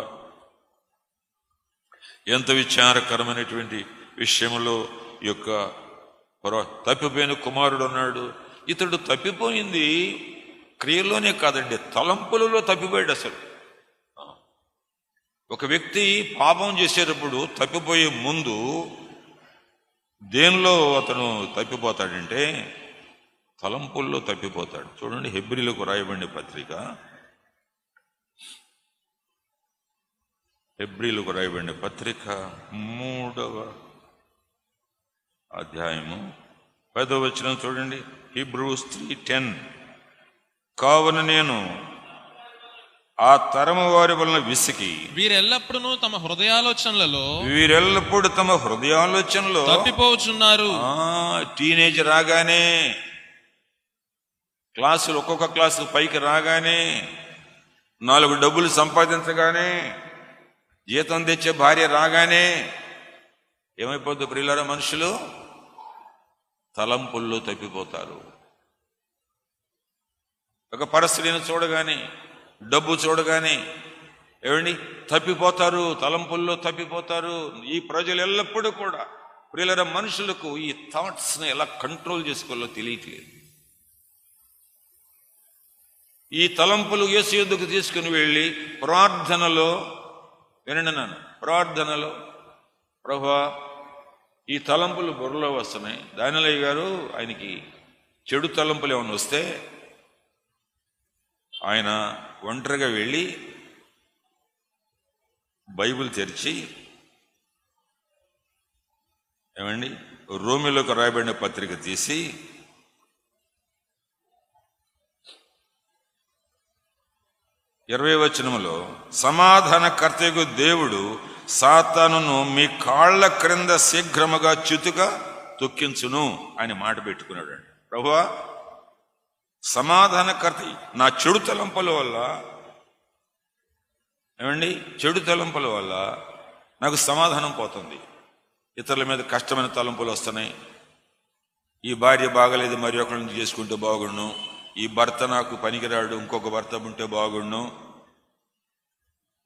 ఎంత విచారకరమైనటువంటి విషయంలో యొక్క తప్పిపోయిన కుమారుడు అన్నాడు. ఇతడు తప్పిపోయింది క్రియలోనే కాదండి, తలంపులలో తప్పిపోయాడు. అసలు ఒక వ్యక్తి పాపం చేసేటప్పుడు తప్పిపోయే ముందు దేనిలో అతను తప్పిపోతాడంటే తలంపుల్లో తప్పిపోతాడు. చూడండి, హెబ్రీలకు రాయబడిన పత్రిక, హెబ్రీలకు రాయబడిన పత్రిక 3వ అధ్యాయము 10వ వచనం చూడండి. హీబ్రూస్ 3:10 కావున నేను ఆ తరము వారి వలన విసికి వీరెల్లప్పుడూ తమ హృదయాలోచనలలో తప్పిపోవచ్చున్నారు. టీనేజ్ రాగానే, క్లాసులు ఒక్కొక్క క్లాసు పైకి రాగానే, 4 డబ్బులు సంపాదించగానే, జీతం తెచ్చే భార్య రాగానే ఏమైపోద్ది ప్రియులారా? మనుషులు తలంపుల్లో తప్పిపోతారు. ఒక పరిస్థితిని చూడగానే, డబ్బు చూడగానే ఏమండి తప్పిపోతారు, తలంపుల్లో తప్పిపోతారు. ఈ ప్రజలు ఎల్లప్పుడూ కూడా ప్రియులారా మనుషులకు ఈ థాట్స్ని ఎలా కంట్రోల్ చేసుకోవాలో తెలియట్లేదు. ఈ తలంపులు యేసు యొద్దకు తీసుకుని వెళ్ళి ప్రార్థనలో, వినండి నాన్న, ప్రార్థనలో ప్రభువా ఈ తలంపులు బుర్రలో వస్తున్నాయి. దానిలయ్య గారు ఆయనకి చెడు తలంపులు ఏమైనా వస్తే ఆయన ఒంటరిగా వెళ్ళి బైబిల్ తెరిచి ఏమండి రోమిలోకి రాయబడిన పత్రిక తీసి 20వ వచనములో సమాధానకర్తయగు దేవుడు సాతానును మీ కాళ్ల క్రింద శీఘ్రముగా చితుగా తొక్కించును అని మాట పెట్టుకున్నాడు అండి. ప్రభువా సమాధానకర్త, నా చెడు తలంపుల వల్ల ఏమండి చెడు తలంపుల వల్ల నాకు సమాధానం పోతుంది. ఇతరుల మీద కష్టమైన తలంపులు వస్తున్నాయి. ఈ భార్య బాగలేదు, మరి ఒకరిని చేసుకుంటే బాగుండు, ఈ భర్త నాకు పనికిరాడు, ఇంకొక భర్త ఉంటే బాగుండు.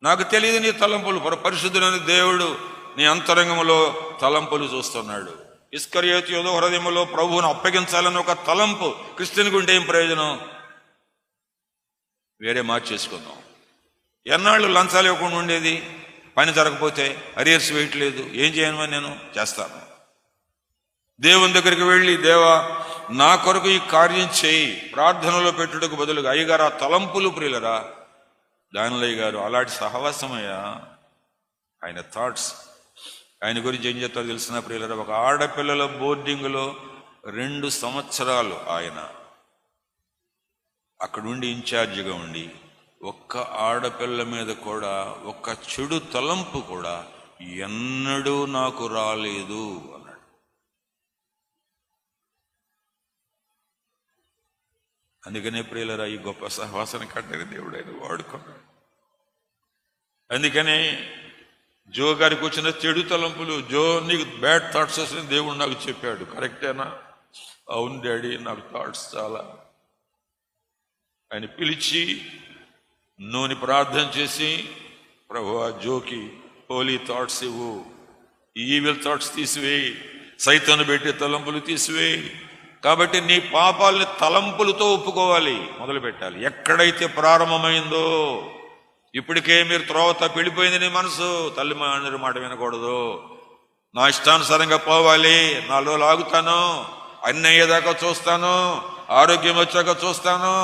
నాకు తెలియదు నీ తలంపులు. పరిశుద్ధుడైన దేవుడు నీ అంతరంగంలో తలంపులు చూస్తున్నాడు. ఇస్కరియోతు యోధ హృదయంలో ప్రభువును అప్పగించాలని ఒక తలంపు. క్రిస్టియన్కి ఉంటే ఏం ప్రయోజనం? వేరే మార్చేసుకుందాం. ఎన్నాళ్ళు లంచాలు ఇవ్వకుండా ఉండేది? పని జరగకపోతే అరియర్స్ వేయట్లేదు, ఏం చేయను నేను చేస్తాను. దేవుని దగ్గరికి వెళ్ళి, దేవా నా కొరకు ఈ కార్యం చేయి, ప్రార్థనలో పెట్టుటకు బదులుగా అయ్యగారు ఆ తలంపులు ప్రియులరా దానిలయ్య గారు అలాంటి సహవాసమయ్యా. ఆయన థాట్స్, ఆయన గురించి ఏం చెప్తారో తెలిసిన ప్రియులరా, ఒక ఆడపిల్లల బోర్డింగ్లో 2 సంవత్సరాలు ఆయన అక్కడుండి ఇన్ఛార్జిగా ఉండి ఒక్క ఆడపిల్ల మీద కూడా ఒక్క చెడు తలంపు కూడా ఎన్నడూ నాకు రాలేదు అన్నాడు. అందుకనే ప్రియులరా ఈ గొప్ప సహవాసాన్ని కట్టని దేవుడు ఆయన వాడుకున్నాడు. అందుకనే జో గారికి వచ్చిన చెడు తలంపులు, జో నీకు బ్యాడ్ థాట్స్ వస్తే దేవుడు నాకు చెప్పాడు. కరెక్టేనా? అవును డాడీ, నాకు థాట్స్ చాలా. ఆయన పిలిచి నూనె ప్రార్థన చేసి, ప్రభువా జోకి హోలీ థాట్స్ ఇవ్వు, ఈవిల్ థాట్స్ తీసివేయి, సైతాను పెట్టే తలంపులు తీసివేయి. కాబట్టి నీ పాపాలని తలంపులతో ఒప్పుకోవాలి, మొదలు పెట్టాలి. ఎక్కడైతే ప్రారంభమైందో, ఇప్పటికే మీరు త్రోవ తప్పి వెళ్ళిపోయింది నీ మనసు, తల్లి అందరి మాట వినకూడదు, నా ఇష్టానుసారంగా పోవాలి, 4 రోజులు ఆగుతాను, అన్ని అయ్యేదాకా చూస్తాను, ఆరోగ్యం వచ్చాక చూస్తాను,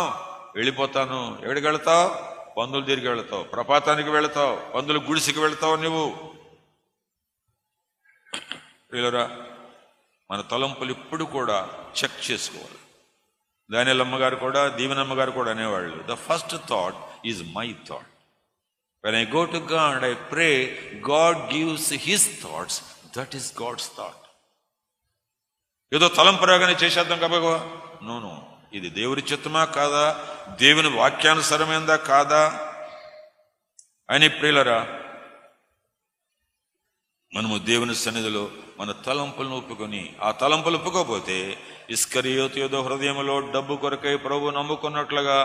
వెళ్ళిపోతాను. ఎక్కడికి వెళతావు? పందులు తిరిగి వెళతావు, ప్రపాతానికి వెళతావు, పందుల గుడిసికి వెళతావు నువ్వు. వీళ్ళరా మన తలంపులు ఇప్పుడు కూడా చెక్ చేసుకోవాలి. దానియల్ గారు కూడా, దీవెనమ్మ గారు కూడా అనేవాళ్ళు, the first thought is my thought. When I go to God I pray, God gives his thoughts, that is God's thought. ఏదో తలంపరాగానే చేసేద్దాం కాబోగా, నో, ఇది దేవుని చిత్తమా కాదా, దేవుని వాక్యానుసారమైందా కాదా అని ప్రియులరా మనము దేవుని సన్నిధిలో మన తలంపులను ఒప్పుకొని, ఆ తలంపులు ఒప్పుకోకపోతే ఇస్కరియోతు యోధ హృదయంలో డబ్బు కొరకై ప్రభు నమ్ముకున్నట్లుగా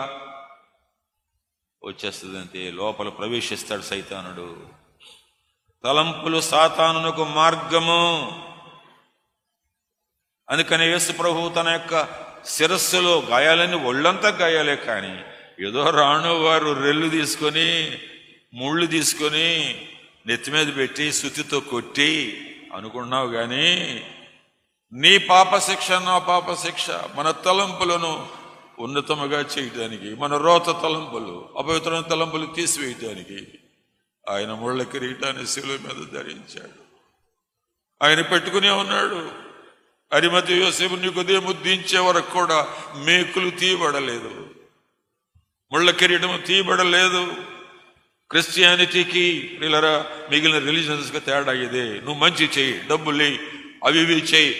వచ్చేస్తుంది. అంతే, లోపల ప్రవేశిస్తాడు సైతానుడు. తలంపులు సాతానునకు మార్గము. అందుకని యేసు ప్రభు తన యొక్క శిరస్సులో గాయాలని, ఒళ్ళంతా గాయాలే, కానీ ఏదో రాణు వారు రెల్లు తీసుకొని, ముళ్ళు తీసుకొని నెత్తి మీద పెట్టి సుత్తితో కొట్టి అనుకున్నావు. కానీ నీ పాప శిక్ష, నా పాప శిక్ష మన తలంపులను ఉన్నతముగా చేయటానికి, మన రోత తలంపులు, అపవిత్రమైన తలంపులు తీసివేయటానికి ఆయన ముళ్ళ కిరీటాన్ని శిలువ మీద ధరించాడు. ఆయన పెట్టుకునే ఉన్నాడు. అరిమతయి యోసేపు నికోదేము దించే వరకు కూడా మేకులు తీయబడలేదు, ముళ్ళ కిరీటము తీయబడలేదు. క్రిస్టియానిటీకి పిల్లరా మిగిలిన రిలీజన్స్కి తేడా ఇదే. నువ్వు మంచి చెయ్యి, డబ్బులు అవి ఇవి చెయ్యి,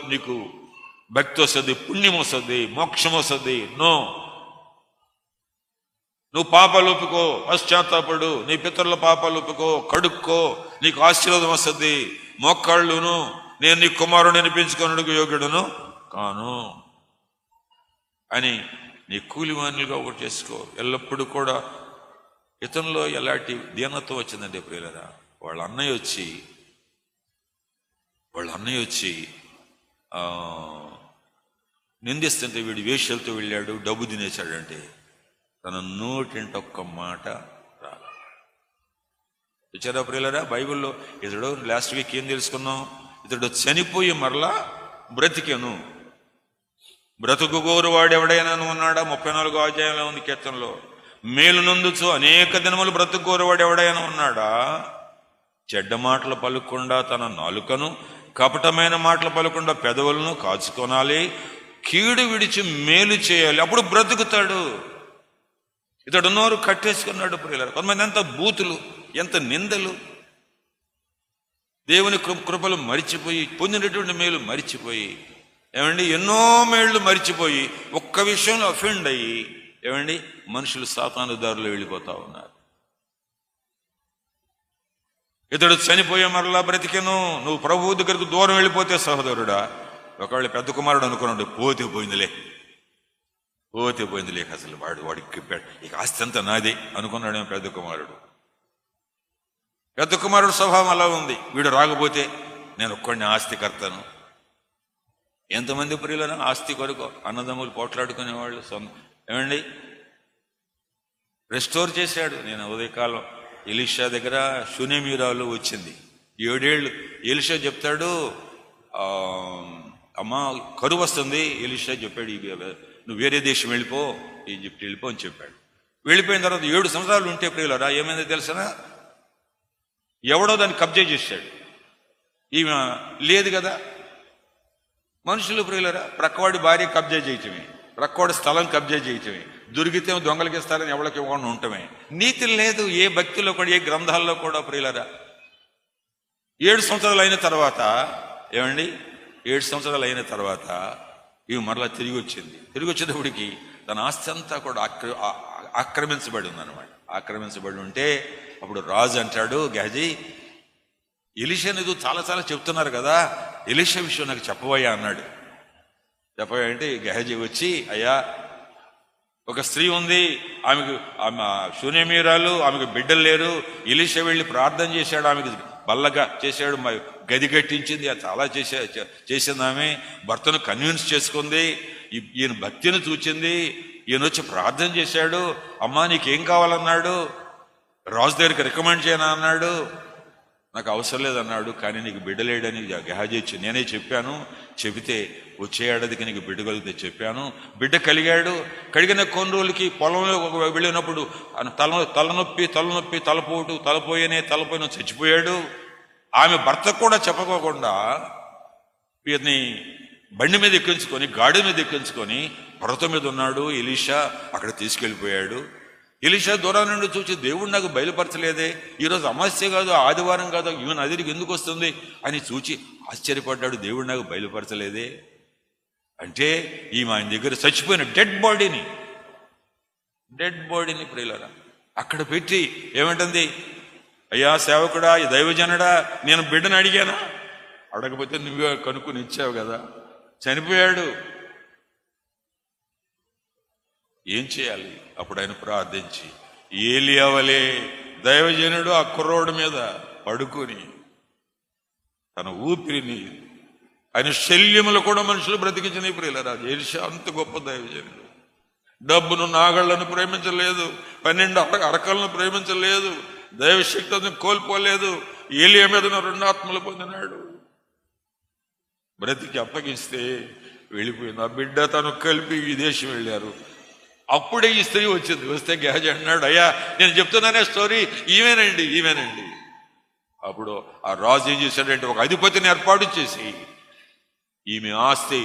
నీకు భక్తి వస్తుంది, పుణ్యం వస్తుంది, మోక్షం వస్తుంది. నో, నువ్వు పాపాలు ఒప్పుకో, పశ్చాత్తాపడు, నీ పితరుల పాపాలు ఒప్పుకో, కడుక్కో, నీకు ఆశీర్వాదం వస్తుంది. మోకాళ్ళును నేను నీ కుమారుని అనిపించుకున్నకు యోగ్యుడును కాను అని నీ కూలివాణులుగా ఒకటి చేసుకో. ఎల్లప్పుడూ కూడా ఇతనిలో ఎలాంటి దీనత్వం వచ్చిందంటే ప్రియులరా, వాళ్ళ అన్నయ్య వచ్చి నిందిస్తుంటే వీడు వేష్యలతో వెళ్ళాడు, డబ్బు తినేశాడంటే తన నోటింట ఒక్క మాట రాదు. వచ్చారా ప్రియులరా? బైబిల్లో ఇతడు లాస్ట్ వీక్ ఏం తెలుసుకున్నాం? ఇతడు చనిపోయి మరలా బ్రతికెను. బ్రతుకు గోరువాడు ఎవడైనా ఉన్నాడా? 34వ అధ్యాయంలో ఉంది కీర్తనలో. మేలు నందుచు అనేక దినములు బ్రతుకు గోరువాడు ఎవడైనా ఉన్నాడా? చెడ్డ మాటలు పలుకుండా తన నాలుకను, కపటమైన మాటలు పలుకుండా పెదవులను కాచుకోనాలి, కీడు విడిచి మేలు చేయాలి, అప్పుడు బ్రతుకుతాడు. ఇతడు నోరు కట్టేసుకున్నాడు ప్రియులారా. కొంతమంది ఎంత బూతులు, ఎంత నిందలు, దేవుని కృపలు మరిచిపోయి, పొందినటువంటి మేలు మరిచిపోయి, ఏమండి ఎన్నో మేళ్లు మరిచిపోయి ఒక్క విషయంలో అఫెండ్ అయ్యి, ఏమండి మనుషులు సాతాను దారిలో వెళ్ళిపోతా ఉన్నారు. ఇతడు చనిపోయే మరలా బ్రతికెను. నువ్వు ప్రభువు దగ్గరకు దూరం వెళ్ళిపోతే సహోదరుడా, ఒకవేళ పెద్ద కుమారుడు అనుకున్నాడు, పోతే పోయిందిలే అసలు వాడికి ఇక ఆస్తి అంతా నాదే అనుకున్నాడేమో పెద్ద కుమారుడు. పెద్ద కుమారుడు స్వభావం అలా ఉంది. వీడు రాకపోతే నేను ఒక్కడిని ఆస్తికర్తను. ఎంతమంది ప్రియులను ఆస్తి కొరకు అన్నదమ్ములు పోట్లాడుకునేవాళ్ళు. ఏమండి రెస్టోర్ చేశాడు. నేను ఉదయకాలం ఎలీషా దగ్గర షూనేమీరాలు వచ్చింది, 7 ఏళ్ళు. ఎలీషా చెప్తాడు, అమ్మా కరువు వస్తుంది. ఎలీషా చెప్పాడు, నువ్వు వేరే దేశం వెళ్ళిపో, ఈజిప్ట్ వెళ్ళిపో అని చెప్పాడు. వెళ్ళిపోయిన తర్వాత 7 సంవత్సరాలు ఉంటే ప్రియులరా ఏమైందో తెలుసనా? ఎవడో దాన్ని కబ్జా చేశాడు. ఈమె లేదు కదా. మనుషులు ప్రియులరా ప్రక్కవాడి భార్య కబ్జా చేయటమే, ప్రక్కవాడి స్థలం కబ్జా చేయటమే, దొరికితే దొంగలకి ఇస్తారని ఎవరికి ఇవ్వకుండా ఉండటమే. నీతి లేదు ఏ భక్తిలో కూడా, ఏ గ్రంథాల్లో కూడా ప్రియులరా. 7 సంవత్సరాలు అయిన తర్వాత, ఏమండి 7 సంవత్సరాలు అయిన తర్వాత ఇవి మరలా తిరిగి వచ్చింది. తిరిగి వచ్చేటప్పటికి తన ఆస్తి అంతా కూడా ఆక్రమించబడి ఉందన్నమాట. ఆక్రమించబడి ఉంటే అప్పుడు రాజు అంటాడు, గెహజీ ఎలీషా నీకు చాలా చెప్తున్నారు కదా, ఎలీషా విషయం నాకు చెప్పవయ్యా అన్నాడు. చెప్పవయ్యా అంటే గెహజీ వచ్చి, అయ్యా ఒక స్త్రీ ఉంది, ఆమెకు షూనేమీరాలు, ఆమెకు బిడ్డలు లేరు. ఎలీషా వెళ్ళి ప్రార్థన చేశాడు, ఆమెకు బల్లగా చేశాడు, గది కట్టించింది, చాలా చేసింది. ఆమె భర్తను కన్విన్స్ చేసుకుంది, ఈయన భక్తిని చూచింది. ఈయన వచ్చి ప్రార్థన చేశాడు, అమ్మా నీకేం కావాలన్నాడు, రాజు దగ్గరికి రికమెండ్ చేయనా అన్నాడు. నాకు అవసరం లేదన్నాడు. కానీ నీకు బిడ్డలేడని గెహజీ ఇచ్చి నేనే చెప్పాను. చెబితే వచ్చే ఏడాదికి నీకు బిడ్డ కలిగితే చెప్పాను. బిడ్డ కలిగాడు. కడిగిన కొన్ని రోజులకి పొలంలో వెళ్ళినప్పుడు తలనొప్పి తలపోయిన చచ్చిపోయాడు. ఆమె భర్త కూడా చెప్పుకోకుండా వీరిని బండి మీద ఎక్కించుకొని, గాడి మీద ఎక్కించుకొని పర్వతం మీద ఉన్నాడు ఎలీషా. అక్కడ తీసుకెళ్ళిపోయాడు. ఎలీషా దూరం నుండి చూసి, దేవుడు నాకు బయలుపరచలేదే, ఈరోజు అమావాస్య కాదు, ఆదివారం కాదు, ఈమె నదికి ఎందుకు వస్తుంది అని చూచి ఆశ్చర్యపడ్డాడు. దేవుడు నాకు బయలుపరచలేదే అంటే ఈమె ఆయన దగ్గర చచ్చిపోయిన డెడ్ బాడీని ప్రియులారా అక్కడ పెట్టి ఏమంటుంది, అయ్యా సేవకుడా, ఈ దైవజనుడా, నేను బిడ్డను అడిగానా? అడగకపోతే నువ్వే కనుక్కుని ఇచ్చావు కదా. చనిపోయాడు. ఏం చేయాలి? అప్పుడు ఆయన ప్రార్థించి, ఏలియా వలే దైవజనుడు ఆ కుర్రోడు మీద పడుకొని తన ఊపిరిని, ఆయన శల్యములు కూడా మనుషులు బ్రతికించిన ప్రియులరా. ఎలీషా అంత గొప్ప దైవజనుడు. డబ్బును, నాగళ్లను ప్రేమించలేదు, 12 అరకలను ప్రేమించలేదు, దైవశక్తిని కోల్పోలేదు. ఏలియా మీద 2 ఆత్మలు పొందినాడు. బ్రతికి అప్పగిస్తే వెళ్ళిపోయింది. ఆ బిడ్డ తను కలిపి విదేశం వెళ్ళారు. అప్పుడే ఈ స్త్రీ వచ్చింది. వస్తే గేహజీ అన్నాడు, అయ్యా నేను చెప్తున్నానే స్టోరీ, ఈమెనండి. అప్పుడు ఆ రాజు ఏం చేశాడంటే ఒక అధిపతిని ఏర్పాటు చేసి ఈమె ఆస్తి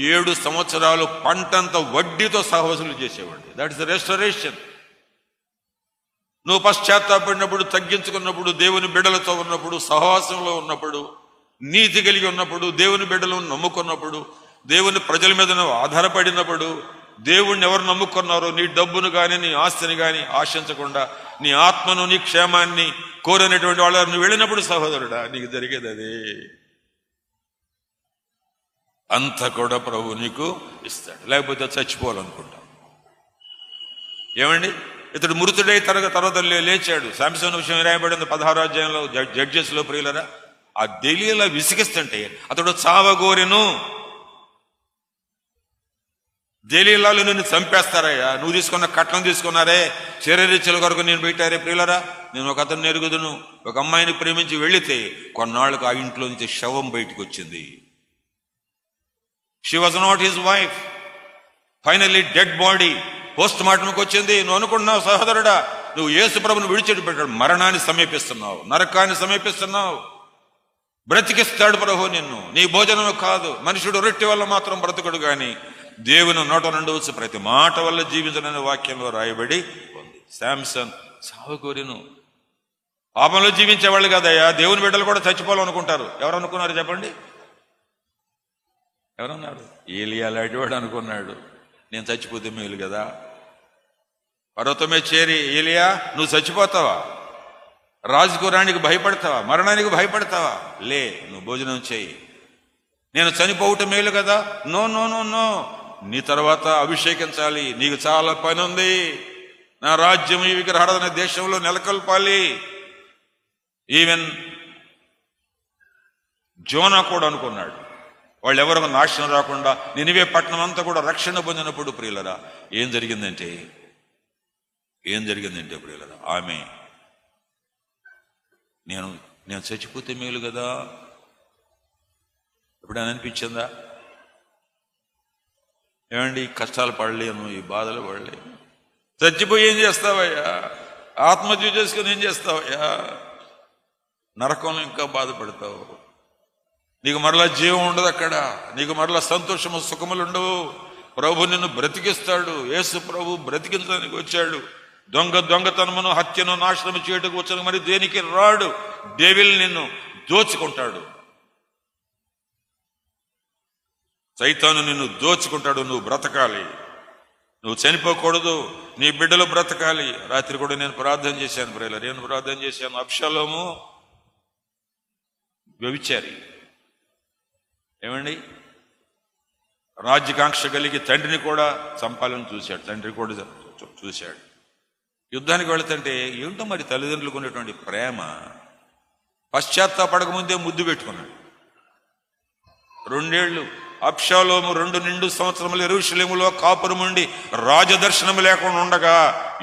7 సంవత్సరాలు పంటంత వడ్డీతో సహవసూలు చేసేవాడు. That is the restoration. నువ్వు పశ్చాత్తాపడినప్పుడు, తగ్గించుకున్నప్పుడు, దేవుని బిడ్డలతో ఉన్నప్పుడు, సహవాసంలో ఉన్నప్పుడు, నీతి కలిగి ఉన్నప్పుడు, దేవుని బిడ్డలను నమ్ముకున్నప్పుడు, దేవుని ప్రజల మీద నువ్వు ఆధారపడినప్పుడు, దేవుణ్ణి ఎవరు నమ్ముకున్నారో నీ డబ్బును కానీ నీ ఆస్తిని కానీ ఆశించకుండా నీ ఆత్మను, నీ క్షేమాన్ని కోరినటువంటి వాళ్ళు నువ్వు వెళ్ళినప్పుడు సహోదరుడా నీకు జరిగేది అదే. అంత కూడా ప్రభు నీకు ఇస్తాడు. లేకపోతే చచ్చిపోవాలనుకుంటాం. ఏమండి, ఇతడు మృతుడై తర్వాత లేచాడు. శాంసన్ విషయం రాయబడింది 16వ అధ్యాయంలో జడ్జెస్లో ప్రియులరా. ఆ దెలీలా విసిగిస్తుంటే అతడు చావగోరెను. దెలీలాలు నిన్ను చంపేస్తారయ్యా, నువ్వు తీసుకున్న కట్నం తీసుకున్నారే, శరీరీచ్ఛల కొరకు నేను పెట్టారే ప్రియులరా. నేను ఒక అతను ఎరుగుదును, ఒక అమ్మాయిని ప్రేమించి వెళితే కొన్నాళ్ళకు ఆ ఇంట్లో నుంచి శవం బయటకు వచ్చింది. She was not his wife. Finally dead body post మార్టంకి వచ్చింది. నువ్వు అనుకుంటున్నావు సహోదరుడా, నువ్వు యేసు ప్రభువును విడిచిపెట్టాడు, మరణాన్ని సమీపిస్తున్నావు, నరకాన్ని సమీపిస్తున్నావు. బ్రతికిస్తాడు ప్రభు నిన్ను. నీ భోజనం కాదు, మనుషుడు రొట్టె వల్ల మాత్రం బ్రతుకుడు గాని దేవుని నోట నుండి వచ్చి ప్రతి మాట వల్ల జీవించడనే వాక్యంలో రాయబడి ఉంది. శాంసన్ చావకోరిను. పాపంలో జీవించేవాళ్ళు కదయ్యా, దేవుని బిడ్డలు కూడా చచ్చిపోవాలనుకుంటారు. ఎవరు అనుకున్నారు చెప్పండి? ఎవరన్నారు? ఏలియా లాంటివాడు అనుకున్నాడు, నేను చచ్చిపోతే మేలు కదా. పర్వతమే చేరి, ఏలియా నువ్వు చచ్చిపోతావా? రాజుకు రాణికి భయపడతావా? మరణానికి భయపడతావా? లే, నువ్వు భోజనం చేయి, నేను చనిపోవటం మేలు కదా. నో నో నో నో, నీ తర్వాత అభిషేకించాలి, నీకు చాలా పని ఉంది. నా రాజ్యం ఈ విగ్రహారాధన దేశంలో నెలకొల్పాలి. ఈవెన్ జోనా కూడా అనుకున్నాడు, వాళ్ళు ఎవరు నాశనం రాకుండా నినివే పట్టణం అంతా కూడా రక్షణ పొందినప్పుడు ప్రియులరా ఏం జరిగిందంటే ప్రియులరా, ఆమె నేను చచ్చిపోతే మేలు కదా ఎప్పుడైనా అనిపించిందా? ఏమండి, కష్టాలు పడలేను, ఈ బాధలు పడలేను, చచ్చిపోయి ఏం చేస్తావయ్యా? ఆత్మహత్య చేసుకుని ఏం చేస్తావయ్యా? నరకంలో ఇంకా బాధపడతావు. నీకు మరలా జీవం ఉండదు అక్కడ, నీకు మరలా సంతోషము సుఖములు ఉండవు. ప్రభు నిన్ను బ్రతికిస్తాడు. యేసు ప్రభు బ్రతికించడానికి వచ్చాడు. దొంగతనమును, హత్యను, నాశనము చేయటకు వచ్చాడు, మరి దేనికి రాడు. డెవిల్ నిన్ను దోచుకుంటాడు, సైతాను నిన్ను దోచుకుంటాడు. నువ్వు బ్రతకాలి, నువ్వు చనిపోకూడదు, నీ బిడ్డలు బ్రతకాలి. రాత్రి కూడా నేను ప్రార్థన చేశాను ప్రియులారా, నేను ప్రార్థన చేశాను. అబ్షాలోము వ్యభిచారి, ఏమండి, రాజ్యకాంక్ష కలిగి తండ్రిని కూడా చంపాలని చూశాడు. తండ్రి కూడా చూశాడు. యుద్ధానికి వెళుతుంటే ఏంటో మరి తల్లిదండ్రులకు ఉన్నటువంటి ప్రేమ. పశ్చాత్తాపడక ముందే ముద్దు పెట్టుకున్నాడు. 2 ఏళ్ళు అబ్షాలోము 2 నిండు సంవత్సరములు యెరూషలేములో కాపురముండి రాజదర్శనము లేకుండా ఉండగా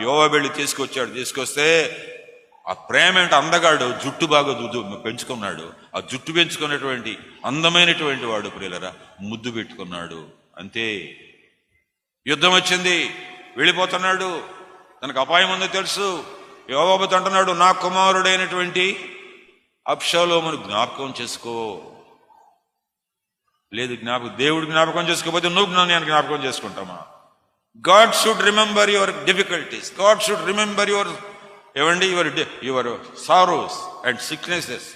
యోవాబు వెళ్ళి తీసుకొస్తే ఆ ప్రేమ ఏంటి, అందగాడు, జుట్టు బాగా పెంచుకున్నాడు. ఆ జుట్టు పెంచుకున్నటువంటి అందమైనటువంటి వాడు ప్రియులరా ముద్దు పెట్టుకున్నాడు. అంతే, యుద్ధం వచ్చింది, వెళ్ళిపోతున్నాడు. తనకు అపాయం ఉందో తెలుసు. యోవాబుతో అంటున్నాడు, నా కుమారుడైనటువంటి అబ్షాలోమును జ్ఞాపకం చేసుకో. లేదు, దేవుడు జ్ఞాపకం చేసుకోకపోతే నువ్వు నేను జ్ఞాపకం చేసుకుంటామా? God should remember your difficulties, God should remember your sorrows and sicknesses.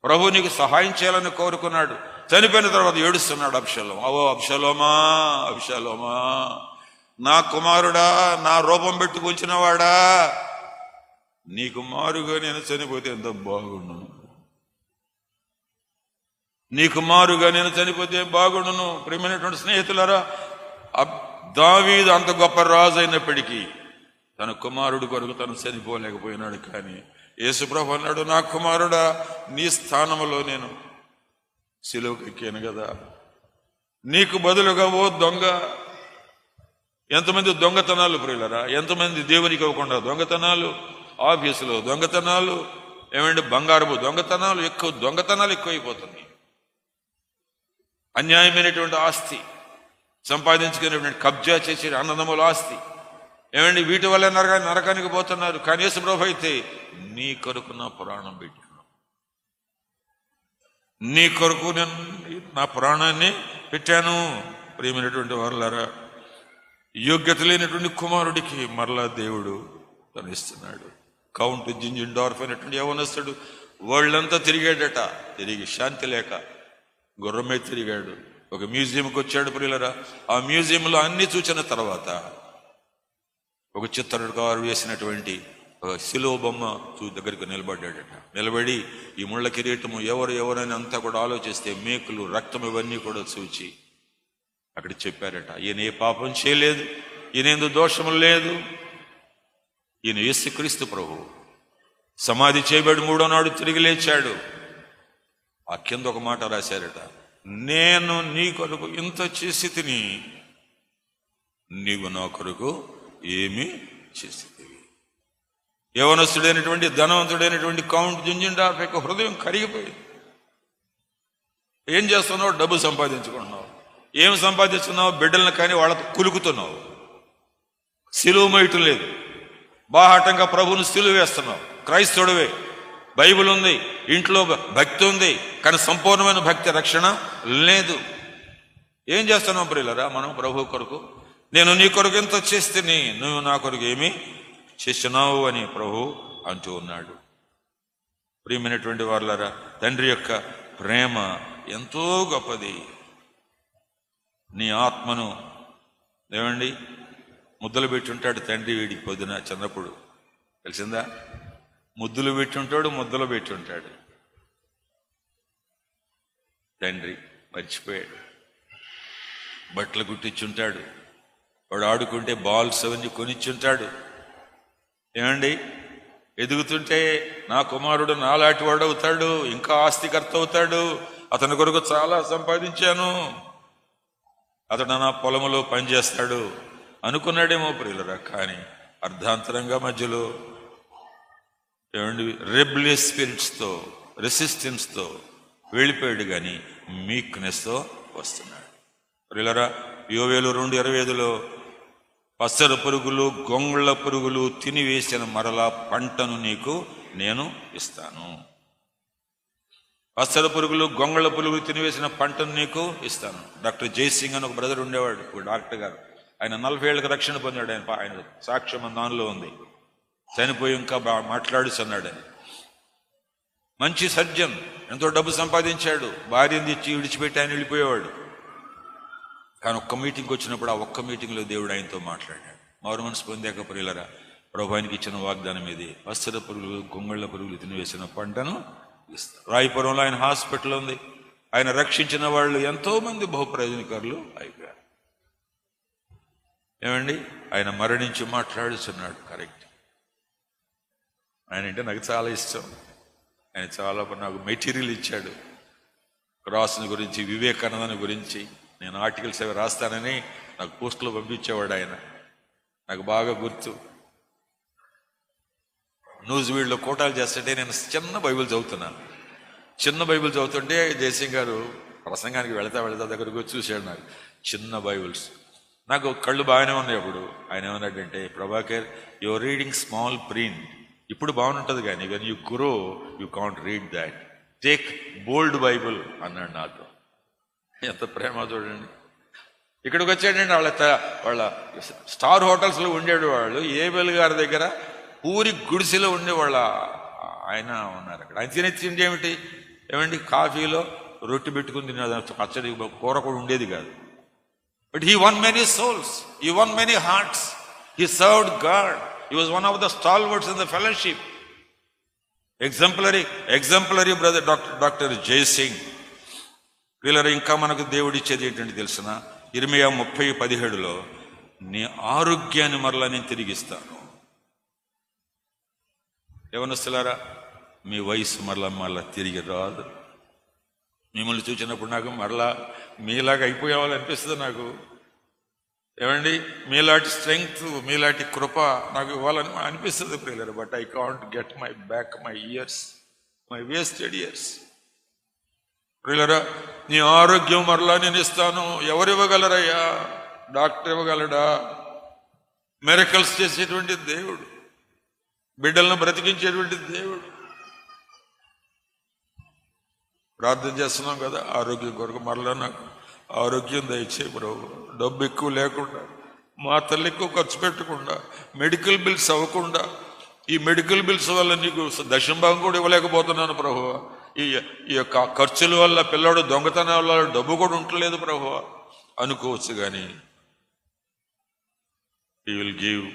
ప్రభు నీకు సహాయం చేయాలని కోరుకున్నాడు. చనిపోయిన తర్వాత ఏడుస్తున్నాడు అబ్షలోం. అబ్షలోమా, అబ్షలోమా, నా కుమారుడా, నా రూపం పెట్టుకు ఉంచినవాడా, నీ కుమారుగా నేను చనిపోతే ఎంత బాగుండును, నీ కుమారుగా నేను చనిపోతే బాగుండును. ప్రియమైనటువంటి స్నేహితులారా, దావీదు అంత గొప్ప రాజు అయినప్పటికీ తన కుమారుడు కొరకు తను చనిపోలేకపోయినాడు. కానీ యేసుప్రభు అన్నాడు, నా కుమారుడా, నీ స్థానంలో నేను సిలువకు ఎక్కాను కదా, నీకు బదులుగా ఓ దొంగ. ఎంతమంది దొంగతనాలు ప్రియులరా, ఎంతమంది దేవునికి ఇవ్వకుండా దొంగతనాలు, ఆఫీసులో దొంగతనాలు, బంగారపు దొంగతనాలు ఎక్కువైపోతుంది. అన్యాయమైనటువంటి ఆస్తి సంపాదించుకునేటువంటి కబ్జా చేసే అన్నదమ్ముల ఆస్తి, వీటి వల్ల నరకానికి పోతున్నారు. కానీ యేసుప్రభు అయితే నీ కొరకు నా ప్రాణం పెట్టాను, నీ కొరకు నేను నా ప్రాణాన్ని పెట్టాను. ప్రియమైనటువంటి వారులారా, యోగ్యత లేనటువంటి కుమారుడికి మరలా దేవుడు తనిస్తున్నాడు. కౌంట్ జింజిండార్ఫ్ అనేటువంటి యవనస్తుడు వాళ్ళంతా తిరిగాడట. తిరిగి శాంతి లేక గుర్రమే తిరిగాడు. ఒక మ్యూజియంకి వచ్చాడు ప్రియులరా. ఆ మ్యూజియంలో అన్ని చూసిన తర్వాత ఒక చిత్రకారు వేసినటువంటి ఒక శిలువ బొమ్మ దగ్గరికి నిలబడ్డాడట. నిలబడి ఈ ముళ్ళ కిరీటము ఎవరైనా అంతా కూడా ఆలోచిస్తే మేకులు, రక్తం ఇవన్నీ కూడా చూచి అక్కడ చెప్పారట, ఈయన ఏ పాపం చేయలేదు, ఈయన ఎందు దోషము లేదు, ఈయన యేసుక్రీస్తు ప్రభు. సమాధి చేయబడి 3వ నాడు తిరిగి లేచాడు. ఆ కింద ఒక మాట రాశారట, నేను నీ కొరకు ఇంత చేసి తిని నీవు నా కొరకు ఏమి చేసేదివి. యవనస్తుడైనటువంటి ధనవంతుడైనటువంటి కౌంట్ జింజిండార్ఫ్ యొక్క హృదయం కరిగిపోయింది. ఏం చేస్తున్నావు? డబ్బు సంపాదించుకుంటున్నావు. ఏం సంపాదిస్తున్నావు? బిడ్డలను కానీ వాళ్ళతో కులుకుతున్నావు. సిలువ మోయటం లేదు. బాహాటంగా ప్రభువును సిలువ వేస్తున్నావు. క్రైస్తవుడివే, బైబిల్ ఉంది, ఇంట్లో భక్తి ఉంది, కానీ సంపూర్ణమైన భక్తి, రక్షణ లేదు. ఏం చేస్తున్నావు ప్రియులరా మనం ప్రభు కొరకు? నేను నీ కొరకు ఎంత చేస్తేనే నువ్వు నా కొరకు ఏమి చేసినావు అని ప్రభు అంటూ ఉన్నాడు. ప్రియమైనటువంటి వారులారా, తండ్రి యొక్క ప్రేమ ఎంతో గొప్పది. నీ ఆత్మను ముద్దలు పెట్టుంటాడు తండ్రి వీడికి. పొద్దున చిన్నప్పుడు తెలిసిందా? ముద్దులు పెట్టుంటాడు, ముద్దలు పెట్టుంటాడు. తండ్రి మర్చిపోయాడు. బట్టలు కుట్టించుంటాడు. వాడు ఆడుకుంటే బాల్స్ అవన్నీ కొనిచ్చుంటాడు. ఎదుగుతుంటే నా కుమారుడు నాలాంటి వాడు అవుతాడు, ఇంకా ఆస్తికర్త అవుతాడు, అతని కొరకు చాలా సంపాదించాను, అతడు నా పొలములో పనిచేస్తాడు అనుకున్నాడేమో ప్రియులరా. కానీ అర్ధాంతరంగా మధ్యలో రెబిలియస్ స్పిరిట్స్తో, రెసిస్టెన్స్తో వెళ్ళిపోయాడు. కానీ మీక్నెస్తో వస్తున్నాడు ప్రియులరా. యోవేలు 2:25లో పసర పురుగులు, గొంగళ్ళ పురుగులు తినివేసిన మరలా పంటను నీకు నేను ఇస్తాను. పసర పురుగులు, గొంగళ్ళ పురుగులు తినివేసిన పంటను నీకు ఇస్తాను. డాక్టర్ జయసింగ్ అని ఒక బ్రదర్ ఉండేవాడు, డాక్టర్ గారు. ఆయన 40 ఏళ్ళకి రక్షణ పొందాడు. ఆయన సాక్ష్యం దానిలో ఉంది. చనిపోయి ఇంకా మాట్లాడుతున్నాడు. అని మంచి సర్జన్, ఎంతో డబ్బు సంపాదించాడు. భార్యను తెచ్చి విడిచిపెట్టి ఆయన వెళ్ళిపోయేవాడు. కానీ ఒక్క మీటింగ్కి వచ్చినప్పుడు ఆ ఒక్క మీటింగ్లో దేవుడు ఆయనతో మాట్లాడాడు. మారు మనసు పొందాక ప్రియులరా, ప్రభు ఆయనకి ఇచ్చిన వాగ్దానం ఇది, పసర పురుగులు, గొంగళ్ళ పురుగులు తినివేసిన పంటను ఇస్తాను. రాయపురంలో ఆయన హాస్పిటల్ ఉంది. ఆయన రక్షించిన వాళ్ళు ఎంతో మంది బహుప్రయోజనకారులు అయిపోయారు. ఆయన మరణించి మాట్లాడుతున్నాడు. కరెక్ట్. ఆయన అంటే నాకు చాలా ఇష్టం. ఆయన చాలా నాకు మెటీరియల్ ఇచ్చాడు. క్రాస్ని గురించి, వివేకానందని గురించి నేను ఆర్టికల్స్ అవి రాస్తానని నాకు పోస్టులో పంపించేవాడు ఆయన. నాకు బాగా గుర్తు. న్యూస్ వీళ్ళలో కోటాలు చేస్తుంటే నేను చిన్న బైబిల్ చదువుతున్నాను. చిన్న బైబిల్ చదువుతుంటే జయసింగ్ గారు ప్రసంగానికి వెళతా దగ్గరకు వచ్చి చూశాడు. నాకు చిన్న బైబిల్స్, నాకు కళ్ళు బాగానే ఉన్నాయి. అప్పుడు ఆయన ఏమన్నాడంటే, Prabhakar, your reading small print. ఇప్పుడు బాగుంటుంది, కానీ when you grow you can't read that. Take bold Bible అన్నాడు నాతో. ఎంత ప్రేమ చూడండి. ఇక్కడికి వచ్చాడండి. వాళ్ళ స్టార్ హోటల్స్లో ఉండేడు వాళ్ళు. ఏబెల్ గారి దగ్గర పూరి గుడిసెలో ఉండేవాళ్ళ ఆయన ఉన్నారు అక్కడ. ఆయన తినే తిండి ఏమండి కాఫీలో రొట్టె పెట్టుకుని తినేది, పచ్చడి కూర కూడా ఉండేది కాదు. But he one many souls, he one many hearts, he served God, he was one of the stalwarts in the fellowship. Exemplary brother doctor Jaising. వీళ్ళ ఇంకా మనకు దేవుడు ఇచ్చేది ఏంటంటే తెలిసిన, ఇర్మియా 30:17 నీ ఆరోగ్యాన్ని మరలా నేను తిరిగిస్తాను. యవనస్తులారా, మీ వయసు మరలా తిరిగి రాదు. మిమ్మల్ని చూసినప్పుడు నాకు మరలా మీలాగా అయిపోయేవాళ్ళనిపిస్తుంది నాకు. ఏమండి, మీలాంటి స్ట్రెంగ్త్, మీలాంటి కృప నాకు ఇవ్వాలని అనిపిస్తుంది ప్రియులారా. But I can't get my back my years, my wasted years. ప్రియులారా, నీ ఆరోగ్యం మరలా నేను ఇస్తాను. ఎవరు ఇవ్వగలరయ్యా? డాక్టర్ ఇవ్వగలడా? మిరకల్స్ చేసేటువంటి దేవుడు, బిడ్డలను బ్రతికించేటువంటి దేవుడు. ప్రార్థన చేస్తున్నాం కదా ఆరోగ్యం కొరకు. మరలా నాకు ఆరోగ్యం దయచేయి ప్రభు. డబ్బు ఎక్కువ లేకుండా, మాతలు ఎక్కువ ఖర్చు పెట్టకుండా, మెడికల్ బిల్స్ అవ్వకుండా. ఈ మెడికల్ బిల్స్ వల్ల నీకు దశంభాగం కూడా ఇవ్వలేకపోతున్నాను ప్రభు. ఈ యొక్క ఖర్చుల వల్ల, పిల్లాడు దొంగతనం వల్ల డబ్బు కూడా ఉండలేదు ప్రభు అనుకోవచ్చు. కానీ హీ విల్ గివ్,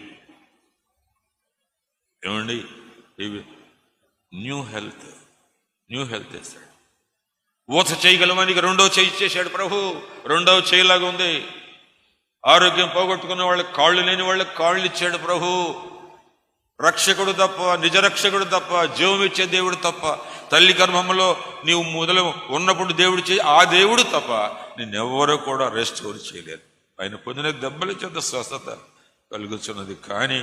ఏమండి, న్యూ హెల్త్ ఇస్తాడు. ఊత చేయగలవానికి రెండో చేయి ఇచ్చేశాడు ప్రభు. రెండవ చేయిలాగా ఉంది. ఆరోగ్యం పోగొట్టుకున్న వాళ్ళకి, కాళ్ళు లేని వాళ్ళకి కాళ్ళు ఇచ్చాడు ప్రభు. రక్షకుడు తప్ప, నిజ రక్షకుడు తప్ప, జీవం ఇచ్చే దేవుడు తప్ప, తల్లి గర్భంలో నీవు మొదలు ఉన్నప్పుడు దేవుడు ఆ దేవుడు తప్ప నిన్నెవ్వరూ కూడా రెస్టోర్ చేయలేరు. ఆయన పొందిన దెబ్బల చేత స్వస్థత కలుగుతున్నది. కానీ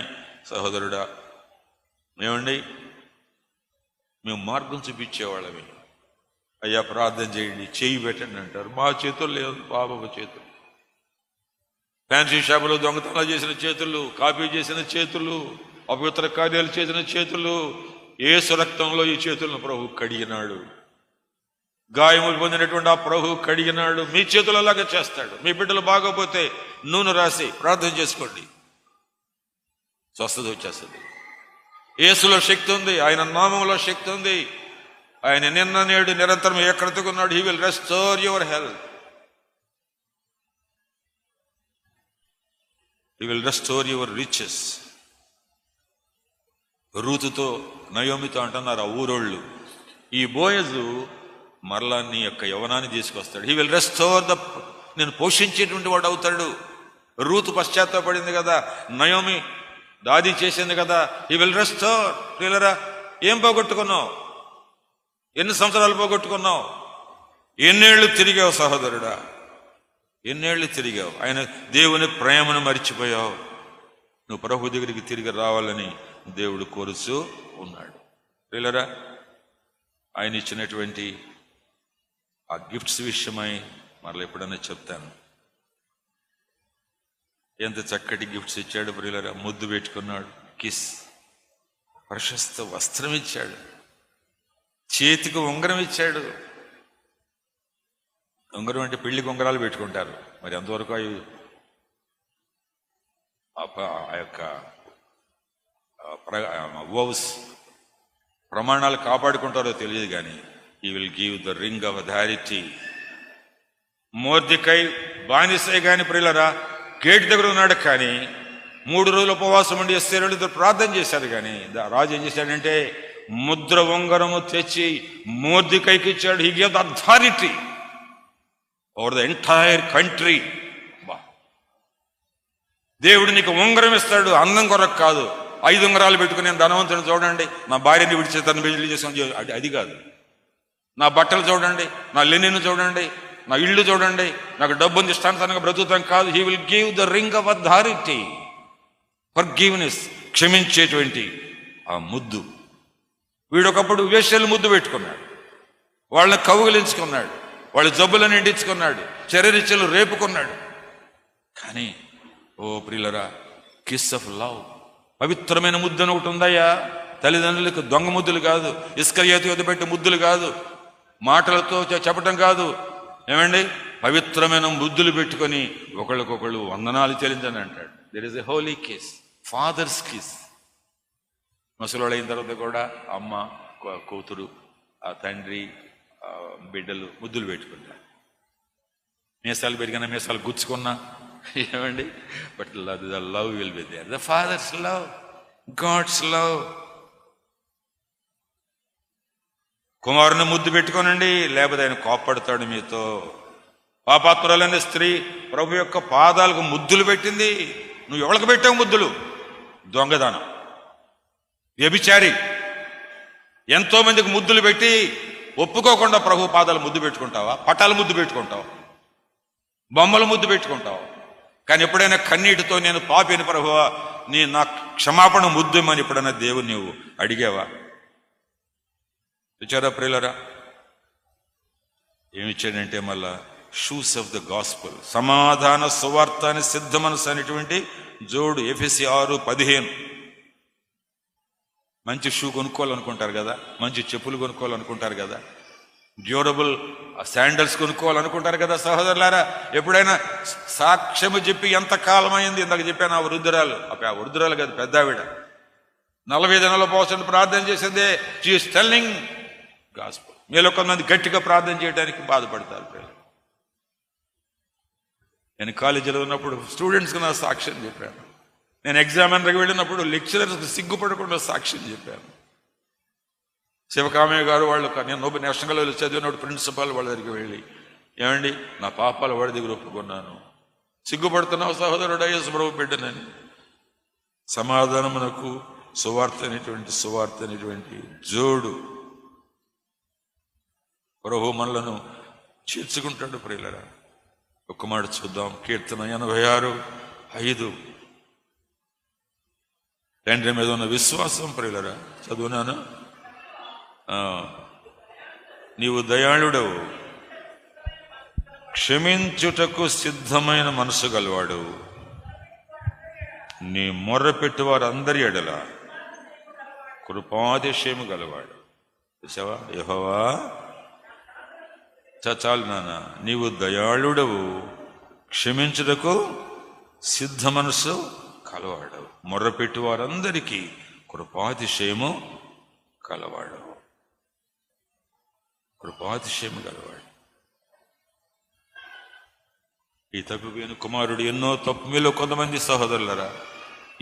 సహోదరుడా, ఏమండి, మేము మార్గం చూపించేవాళ్ళమే. అయ్యా ప్రార్థన చేయండి, చేయి పెట్టండి అంటారు. మా చేతులు లేదు, బాబు చేతులు. ఫ్యాన్సీ షాపులో దొంగతనాలు చేసిన చేతులు, కాపీ చేసిన చేతులు, అపవిత్ర కార్యాలు చేసిన చేతులు, యేసు రక్తంలో ఈ చేతులను ప్రభు కడిగినాడు. గాయములు పొందినటువంటి ఆ ప్రభు కడిగినాడు. మీ చేతులు అలాగే చేస్తాడు. మీ బిడ్డలు బాగోపోతే నూనె రాసి ప్రార్థన చేసుకోండి, స్వస్థత వచ్చేస్తుంది. యేసులో శక్తి ఉంది, ఆయన నామంలో శక్తి ఉంది. ఆయన నిన్న నేడు నిరంతరం ఎక్కడుకున్నాడు. He will restore your health, he will restore your riches. రూతుతో, నయోమితో అంటున్నారు ఆ ఊరోళ్ళు, ఈ బోయజు మరలా నీ యొక్క యవనాన్ని తీసుకొస్తాడు. హీ విల్ రెస్టోర్ నేను పోషించేటువంటి వాడు అవుతాడు. రూతు పశ్చాత్తాపడింది కదా, నయోమి దాది చేసింది కదా. He will restore. పిల్లరా, ఏం పోగొట్టుకున్నావు? ఎన్ని సంవత్సరాలు పోగొట్టుకున్నావు? ఎన్నేళ్ళు తిరిగావు సహోదరుడా, ఎన్నేళ్ళు తిరిగావు? ఆయన దేవుని ప్రేమను మరిచిపోయావు. నువ్వు ప్రభు దగ్గరికి తిరిగి రావాలని దేవుడు కోరుచూ ఉన్నాడు. పిల్లరా, ఆయన ఇచ్చినటువంటి ఆ గిఫ్ట్స్ విషయమై మరలా ఎప్పుడన్నా చెప్తాను. ఎంత చక్కటి గిఫ్ట్స్ ఇచ్చాడు ప్రియులరా. ముద్దు పెట్టుకున్నాడు, కిస్, ప్రశస్త వస్త్రం ఇచ్చాడు, చేతికి ఉంగరం ఇచ్చాడు. ఉంగరం అంటే పెళ్లికి ఉంగరాలు పెట్టుకుంటారు. మరి అంతవరకు ఆ యొక్క వోవ్స్ ప్రమాణాలు కాపాడుకుంటారో తెలియదు. కానీ he will give the ring of authority. మొర్దెకై బానిసే గాని ప్రియులరా, గేట్ దగ్గర ఉన్నాడు. కానీ 3 రోజులు ఉపవాసం ఉండి ఎస్తేరులు ప్రార్థన చేశారు. కానీ రాజు ఏం చేశాడంటే ముద్ర ఉంగరము తెచ్చి మొర్దెకైకి ఇచ్చాడు. He gave the authority over the entire country. దేవుడు నీకు ఉంగరం ఇస్తాడు, అందం కొరకు కాదు. 5 ఉంగరాలు పెట్టుకుని నేను ధనవంతుని చూడండి, నా భార్యని విడిచి తను పెళ్లి చేసుకుని, అది కాదు. నా బట్టలు చూడండి, నా లెనిన్ చూడండి, నా ఇల్లు చూడండి, నాకు డబ్బు ఉంది, ఇష్టానుసారంగా బ్రతుకుతాం కాదు. He will give the ring of authority, forgiveness, క్షమించేటువంటి ఆ ముద్దు. వీడొకప్పుడు వేశ్యలు ముద్దు పెట్టుకున్నాడు, వాళ్ళని కౌగిలించుకున్నాడు, వాళ్ళ జబ్బులను ఎండించుకున్నాడు, చర్యరిచ్చలు రేపుకున్నాడు. కానీ ఓ ప్రియులరా, కిస్ ఆఫ్ లవ్, పవిత్రమైన ముద్దు అని ఒకటి ఉందయ్యా. తల్లిదండ్రులకు దొంగ ముద్దులు కాదు, ఇస్కరియోతు యొద్ద పెట్టే ముద్దులు కాదు, మాటలతో చెప్పటం కాదు. ఏమండి, పవిత్రమైన ముద్దులు పెట్టుకొని ఒకళ్ళకొకళ్ళు వందనాలు చెల్లించని అంటాడు. There is a holy kiss, father's kiss. ముసలోళ్ళు అయిన తర్వాత కూడా అమ్మ, కూతురు, ఆ తండ్రి, బిడ్డలు ముద్దులు పెట్టుకుంటారు. మీసాలు పెరిగినా, మీసాలు గుచ్చుకున్నా, ఏమండి, but the love will be there. The father's love, God's love. కుమారుని ముద్దు పెట్టుకోనండి, లేకపోతే ఆయన కోప్పడతాడు మీతో. పాపాత్మురాలైన స్త్రీ ప్రభు యొక్క పాదాలకు ముద్దులు పెట్టింది. నువ్వు ఎవరికి పెట్టావు ముద్దులు? దొంగదానం, వ్యభిచారి. ఎంతో మందికి ముద్దులు పెట్టి ఒప్పుకోకుండా ప్రభు పాదాలు ముద్దు పెట్టుకుంటావా? పటాలు ముద్దు పెట్టుకుంటావు, బొమ్మలు ముద్దు పెట్టుకుంటావు. కానీ ఎప్పుడైనా కన్నీటితో నేను పాపిని ప్రభువా, నా క్షమాపణ ముద్దుమని ఎప్పుడైనా దేవుని నువ్వు అడిగావా? విచారా ప్రియులరా, ఏమిచ్చాడంటే మళ్ళా షూస్ ఆఫ్ ద గాస్పల్, సమాధాన సువార్త అని సిద్ధ మనసు అనేటువంటి జోడు. ఎఫెసీ 6:15. మంచి షూ కొనుక్కోవాలనుకుంటారు కదా, మంచి చెప్పులు కొనుక్కోవాలనుకుంటారు కదా, డ్యూరబుల్ శాండల్స్ కొనుక్కోవాలనుకుంటారు కదా సహోదరులారా. ఎప్పుడైనా సాక్ష్యము చెప్పి ఎంత కాలమైంది, ఇందాక చెప్పాను, ఆ వృద్ధురాలు కాదు, పెద్ద ఆవిడ 40 దినాల ఉపవాసం ప్రార్థన చేసిందే. She is telling gospel. మీలో కొంతమంది గట్టిగా ప్రార్థన చేయడానికి బాధపడతారు. నేను కాలేజీలో ఉన్నప్పుడు స్టూడెంట్స్కి నా సాక్ష్యం చెప్పాను. నేను ఎగ్జామినర్కి వెళ్ళినప్పుడు లెక్చరర్స్కి సిగ్గుపడకుండా సాక్ష్యం చెప్పాను. శివకామయ్య గారు వాళ్ళు, నేను నేషనల్ కాలేజీలో చదివినప్పుడు ప్రిన్సిపాల్ వాళ్ళ దగ్గరికి వెళ్ళి, ఏమండి, నా పాపాల వాడి దగ్గర ఒప్పుకున్నాను, సిగ్గుపడుతున్నావు సహోదరుడు, యేసు ప్రభు బిడ్డనని. సమాధానమునకు సువార్త అనేటువంటి జోడు ప్రభు మనలను చేర్చుకుంటాడు. ప్రియులరా, ఒక్క మాట చూద్దాం. కీర్తన 86:5. తండ్రి మీద ఉన్న విశ్వాసం. ప్రియులరా, చదువునాను. నీవు దయాళుడవు, క్షమించుటకు సిద్ధమైన మనసు గలవాడు, నీ మొర్ర పెట్టువారందరి ఎడల కృపాతిశయము గలవాడు. చూసావా? యెహోవా, చాలు నాన్న, నీవు దయాళుడవు, క్షమించుటకు సిద్ధ మనసు కలవాడు, మొర్ర పెట్టు వారందరికీ కృపాతిశయము కలవాడు. కృపాతిశయము గలవాడు. ఈ తప్పిపోయిన కుమారుడు ఎన్నో తప్పు. మీలో కొంతమంది సహోదరులరా,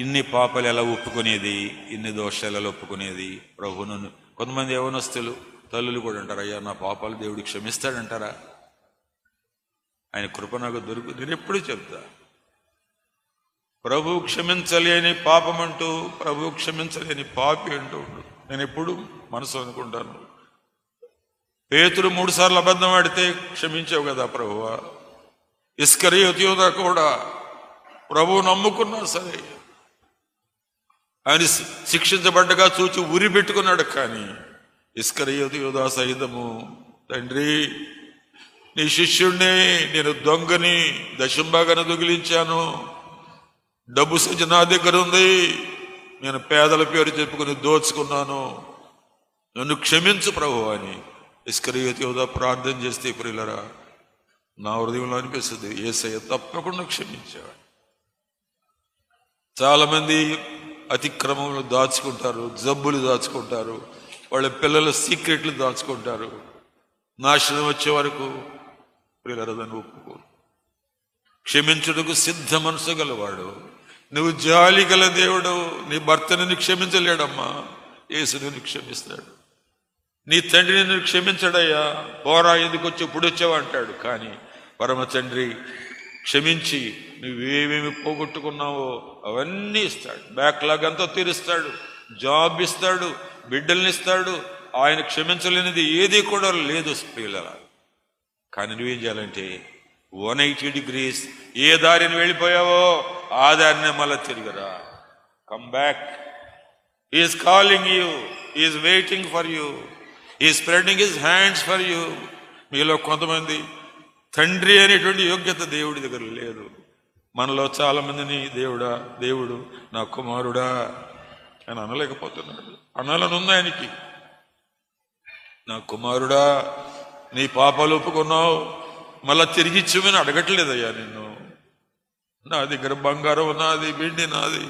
ఇన్ని పాపాలు ఎలా ఒప్పుకునేది, ఇన్ని దోషాలు ఎలా ఒప్పుకునేది ప్రభువును? కొంతమంది యవనస్తులు, తల్లులు కూడా అంటారు, అయ్యా నా పాపాలు దేవుడు క్షమిస్తాడంటారా? ఆయన కృప నాకు దొరుకుతుంది. నేను ఎప్పుడు చెప్తా, ప్రభు క్షమించలేని పాపం అంటూ, ప్రభు క్షమించలేని పాపి అంటూ నేను ఎప్పుడు మనసు అనుకుంటాను. పేతురు 3 సార్లు అబద్ధం ఆడితే క్షమించావు కదా ప్రభువా. ఇస్కరియోతు యూదా కూడా ప్రభువు నమ్ముకున్నా సరే ఆయన శిక్షించబడ్డగా చూచి ఉరి పెట్టుకున్నాడు. కానీ ఇస్కరియోతు యూదా సహితము, తండ్రి నీ శిష్యుణ్ణి, నేను దొంగని, దశంభాగాన్ని దొంగిలించాను, డబ్బు సంచి నా దగ్గర ఉంది, నేను పేదల పేరు చెప్పుకుని దోచుకున్నాను, నన్ను క్షమించు ప్రభు అని ఇస్కరియోతు యూదా ప్రార్థన చేస్తే, ప్రియులరా, నా హృదయంలో అనిపిస్తుంది, యేసయ్య తప్పకుండా క్షమించాడు. చాలా మంది అతిక్రమములు దాచుకుంటారు, జబ్బులు దాచుకుంటారు, వాళ్ళ పిల్లల సీక్రెట్లు దాచుకుంటారు. నాశనం వచ్చే వరకు ప్రియులరా దాన్ని ఒప్పుకోరు. క్షమించుటకు సిద్ధ మనసు గలవాడు. నువ్వు జాలి గల దేవుడు. నీ భర్తని క్షమించలేడమ్మా, యేసు నిన్ను క్షమిస్తాడు. నీ తండ్రి నిన్ను క్షమించడయ్యా, పోరా ఎందుకు వచ్చి ఇప్పుడు వచ్చావు అంటాడు. కానీ పరమ తండ్రి క్షమించి నువ్వేమేమి పోగొట్టుకున్నావో అవన్నీ ఇస్తాడు. బ్యాక్లాగ్ అంతా తీరుస్తాడు, జాబ్ ఇస్తాడు, బిడ్డల్ని ఇస్తాడు. ఆయన క్షమించలేనిది ఏది కూడా లేదు ప్రియులరా. కానీ నువ్వేం చేయాలంటే 180 degrees ఏ దారిని వెళ్ళిపోయావో ఆ దారిని మళ్ళీ తిరిగిరా. Come back. Is calling you, is waiting for you, he spreading his hands for you. మీలో కొంతమంది తండ్రి అనేటువంటి యోగ్యత దేవుడి దగ్గర లేదు. మనలో చాలా మందిని దేవుడు నా కుమారుడా అని అనలేకపోతున్నాడు. అనాలనుంది ఆయనకి. నా కుమారుడా, నీ పాపాలు ఒప్పుకున్నావు, మళ్ళా తిరిగి ఇచ్చమని అడగట్లేదయ్యా నిన్ను. నా దగ్గర బంగారం నాది, వెండి నాది,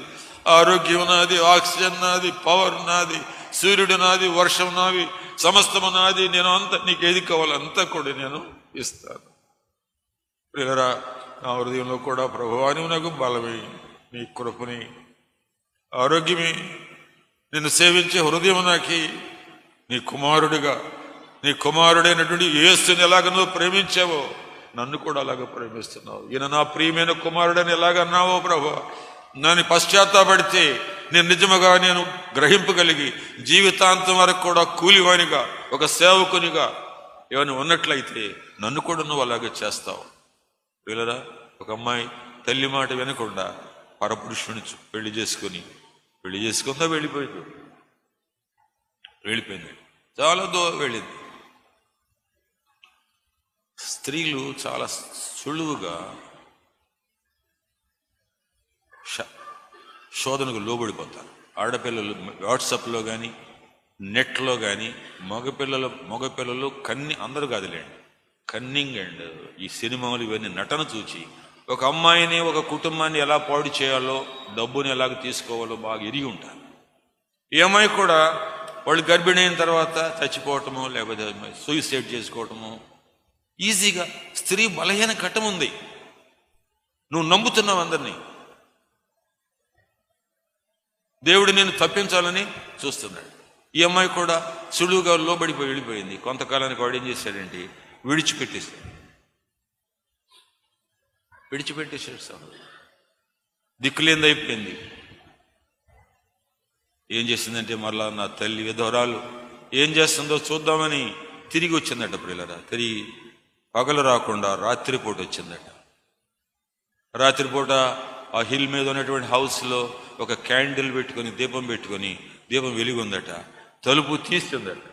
ఆరోగ్యం నాది, ఆక్సిజన్ నాది, పవర్ నాది, సూర్యుడు నాది, వర్షం నాది, సమస్తము నాది. నేను అంతా నీకు ఏది కావాలంతా కూడా నేను ఇస్తాను. ప్రియరా, నా హృదయంలో కూడా ప్రభువా నీవు నాకు బలమే, నీ కృపని, ఆరోగ్యమే, నిన్ను సేవించే హృదయం నాకి. నీ కుమారుడిగా, నీ కుమారుడైనటువంటి యేసుని ఎలాగ నువ్వు ప్రేమించావో నన్ను కూడా అలాగ ప్రేమిస్తున్నావు. ఈయన నా ప్రియమైన కుమారుడని ఎలాగన్నావో ప్రభు, నన్ను పశ్చాత్తాపడితే నేను నిజముగా నేను గ్రహింపగలిగి జీవితాంతం వరకు కూడా కూలివానిగా, ఒక సేవకునిగా ఏమైనా ఉన్నట్లయితే నన్ను కూడా నువ్వు అలాగే చేస్తావు. వీళ్ళరా, ఒక అమ్మాయి తల్లి మాట వినకుండా పరపురుషుని పెళ్లి చేసుకుందా వెళ్ళిపోయింది, చాలా వెళ్ళింది. స్త్రీలు చాలా సులువుగా శోధనకు లోబడిపోతారు. ఆడపిల్లలు వాట్సాప్లో కానీ నెట్లో కానీ మగపిల్లలు అందరూ కాదులేండి, కన్నింగ్ అండ్ ఈ సినిమాలు ఇవన్నీ నటన చూచి ఒక అమ్మాయిని, ఒక కుటుంబాన్ని ఎలా పాడు చేయాలో, డబ్బుని ఎలాగ తీసుకోవాలో బాగా ఎరిగి ఉంటారు. ఈ అమ్మాయి కూడా వాళ్ళు గర్భిణి అయిన తర్వాత చచ్చిపోవటము, లేకపోతే సూయిసైడ్ చేసుకోవటము ఈజీగా. స్త్రీ బలహీన ఘట్టం ఉంది. నువ్వు నమ్ముతున్నావు అందరినీ. దేవుడు నేను తప్పించాలని చూస్తున్నాడు. ఈ అమ్మాయి కూడా సులువుగా లోబడిపోయి వెళ్ళిపోయింది. కొంతకాలానికి వాడు ఏం చేశాడంటే విడిచిపెట్టేశాడు. సార్ దిక్కులేంది అయిపోయింది. ఏం చేసిందంటే మరలా నా తల్లి విధవరాలు ఏం చేస్తుందో చూద్దామని తిరిగి వచ్చిందట. ప్రియులరా, తిరిగి పగలు రాకుండా రాత్రిపూట వచ్చిందట. రాత్రిపూట ఆ హిల్ మీద ఉన్నటువంటి హౌస్లో ఒక క్యాండిల్ పెట్టుకొని, దీపం వెలిగి ఉందట. తలుపు తీస్తుందట.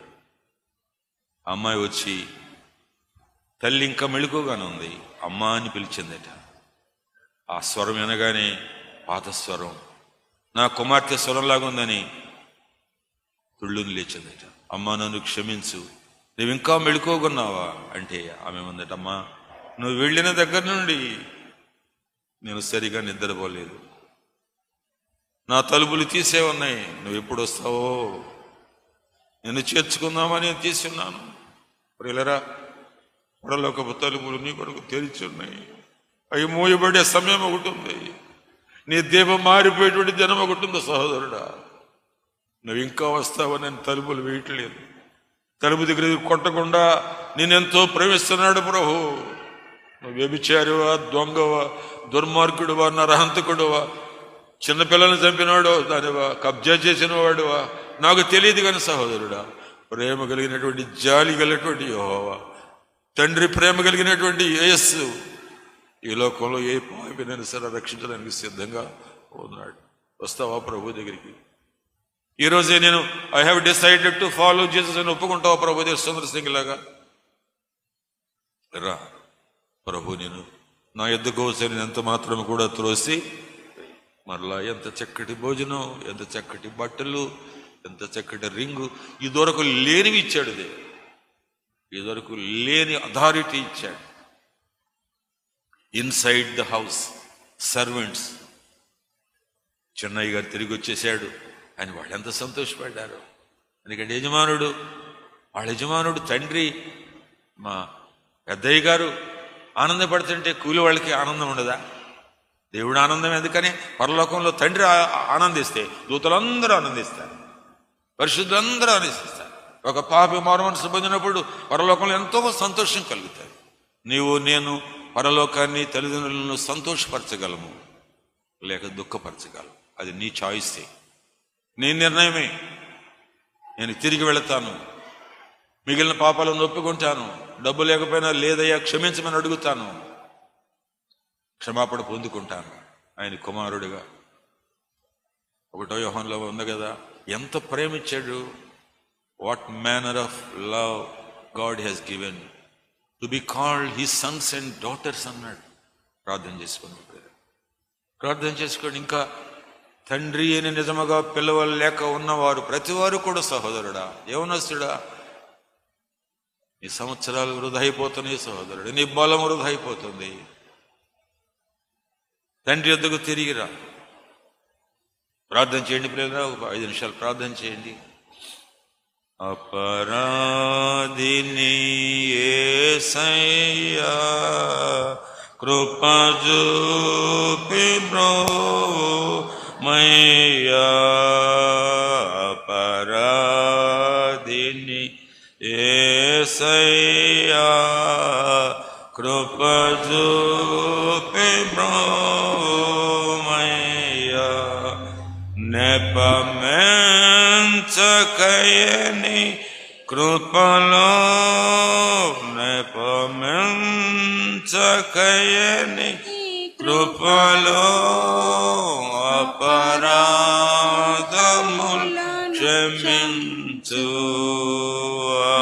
అమ్మాయి వచ్చి, తల్లి ఇంకా మెళుకుగానే ఉంది, అమ్మా అని పిలిచిందట. ఆ స్వరం వినగానే పాత స్వరం, నా కుమార్తె స్వరంలాగా ఉందని తుళ్ళుని లేచిందట. అమ్మా నన్ను క్షమించు, నువ్వు ఇంకా మెళుకోగున్నావా అంటే ఆమె ఉందట, అమ్మా నువ్వు వెళ్ళిన దగ్గర నుండి నేను సరిగా నిద్రపోలేదు, నా తలుపులు తీసే ఉన్నాయి, నువ్వు ఎప్పుడు వస్తావో నిన్ను చేర్చుకుందామని నేను తీసి ఉన్నాను. ప్రియులరా, పరలోకపు తలుపులు నీ కొరకు తెరిచి ఉన్నాయి. అవి మూయబడే సమయం ఒకటి ఉంది. నీ దీపం మారిపోయేటువంటి జనం ఒకటి ఉంది. సహోదరుడా, నువ్వు ఇంకా వస్తావని నేను తలుపులు వేయట్లేదు. తలుపు దగ్గర కొట్టకుండా నేనెంతో ప్రేమిస్తున్నాడు ప్రభు. నువ్వు వ్యభిచారివా, దొంగవా, దుర్మార్గుడువా, నరహంతకుడువా, చిన్నపిల్లల్ని చంపినవాడు, దానివా, కబ్జా చేసిన వాడువా, నాకు తెలియదు. కానీ సహోదరుడా, ప్రేమ కలిగినటువంటి, జాలి కలిగినటువంటి యెహోవా, తండ్రి ప్రేమ కలిగినటువంటి యేసు ఈ లోకంలో ఏ పాపినైనా సరే రక్షించడానికి సిద్ధంగా ఉన్నాడు. వస్తావా ప్రభు దగ్గరికి? ఈరోజే నేను I have decided to follow Jesus అని ఒప్పుకుంటావా ప్రభు దగ్గర? సుందర సింగ్ లాగా రా ప్రభు, నేను నా యొద్దకు వచ్చి ఎంత మాత్రం కూడా త్రోసి మరలా ఎంత చక్కటి భోజనం, ఎంత చక్కటి బట్టలు, ఎంత చక్కటి రింగు, ఇదివరకు లేనివి ఇచ్చాడు దేవుడు. ఇదివరకు లేని అథారిటీ ఇచ్చాడు. Inside the house servants. Chennaiah గారు తిరిగి వచ్చేసాడు అని వాళ్ళు ఎంత సంతోషపడ్డారు. ఎందుకంటే వాళ్ళ యజమానుడు తండ్రి, మా పెద్దయ్య గారు ఆనందపడుతుంటే కూలి వాళ్ళకి ఆనందం ఉండదా? దేవుడు ఆనందం ఎందుకని? పరలోకంలో తండ్రి ఆనందిస్తే దూతలందరూ ఆనందిస్తారు, పరిశుద్ధులందరూ ఆనందిస్తారు. ఒక పాపి మారుమనసు పొందినప్పుడు పరలోకంలో ఎంతో సంతోషం కలుగుతాయి. నీవు నేను పరలోకాన్ని, తల్లిదండ్రులను సంతోషపరచగలము, లేక దుఃఖపరచగలము. అది నీ చాయిసే, నీ నిర్ణయమే. నేను తిరిగి వెళతాను, మిగిలిన పాపాలను ఒప్పుకుంటాను, డబ్బు లేకపోయినా లేదయ్యా క్షమించమని అడుగుతాను, క్షమాపణ పొందుకుంటాను ఆయన కుమారుడిగా. 1వ యోహానులో ఉంది కదా, ఎంత ప్రేమించాడు. What manner of love God has given to be called his Sons and daughters అన్నాడు. ప్రార్థన చేసుకోండి. ఇంకా తండ్రి అని నిజముగా పిల్లవాళ్ళు లేక ఉన్నవారు ప్రతివారు కూడా సహోదరుడా, యవనస్తుడా, నీ సంవత్సరాలు వృధా అయిపోతున్నాయి సహోదరుడు, నీ బలం వృధా అయిపోతుంది. తండ్రి వద్దకు తిరిగిరా. ప్రార్థన చేయండి పిల్లలు, ఒక 5 నిమిషాలు ప్రార్థన చేయండి. అపరాధిని యేసయ్యా కృప చూపి బ్రోవమయ్యా. అపరాధిని యేసయ్యా కృప చూపి బ్రోవమయ్యా. నెపమెంచకయని కృపలో నెపమెంచకయని కృపలో అపరాధములు క్షమించు.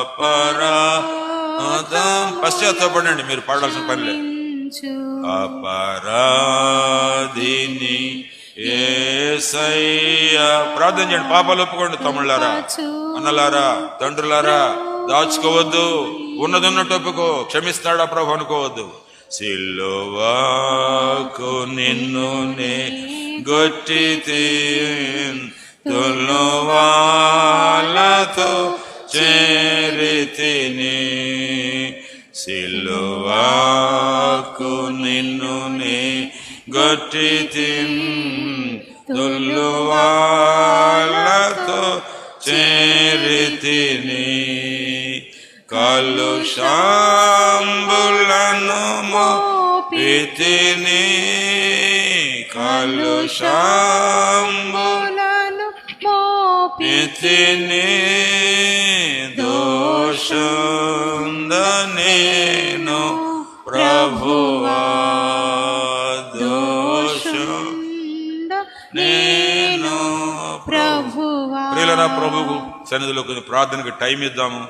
అపరాధం పశ్చాత్తాపడండి, మీరు పాడాల్సిన పనిలే. అపరాధిని యేసయ్యా. ప్రార్థన చేయండి, పాపాలు ఒప్పుకోండి. తమ్ముళ్ళారా, అన్నలారా, తండ్రులారా, దాచుకోవద్దు. ఉన్నదన్నట్టు ఒప్పుకో. క్షమిస్తాడా ప్రభు అనుకోవద్దు. సిలువకు నిన్ను నే గొట్టితి, తులువాలతో చేరితిని. సిలువకు నిన్ను నే గొట్టితి, తులువాలతో చేరితిని. కలుషంబులను మోపితిని, కలుషంబులను మోపితిని. దోషందనేను ప్రభువా, దోషం నేను ప్రభువా. ప్రియులారా, ప్రభువు సన్నిధిలో కొన్ని ప్రార్థనకి టైం ఇద్దాము.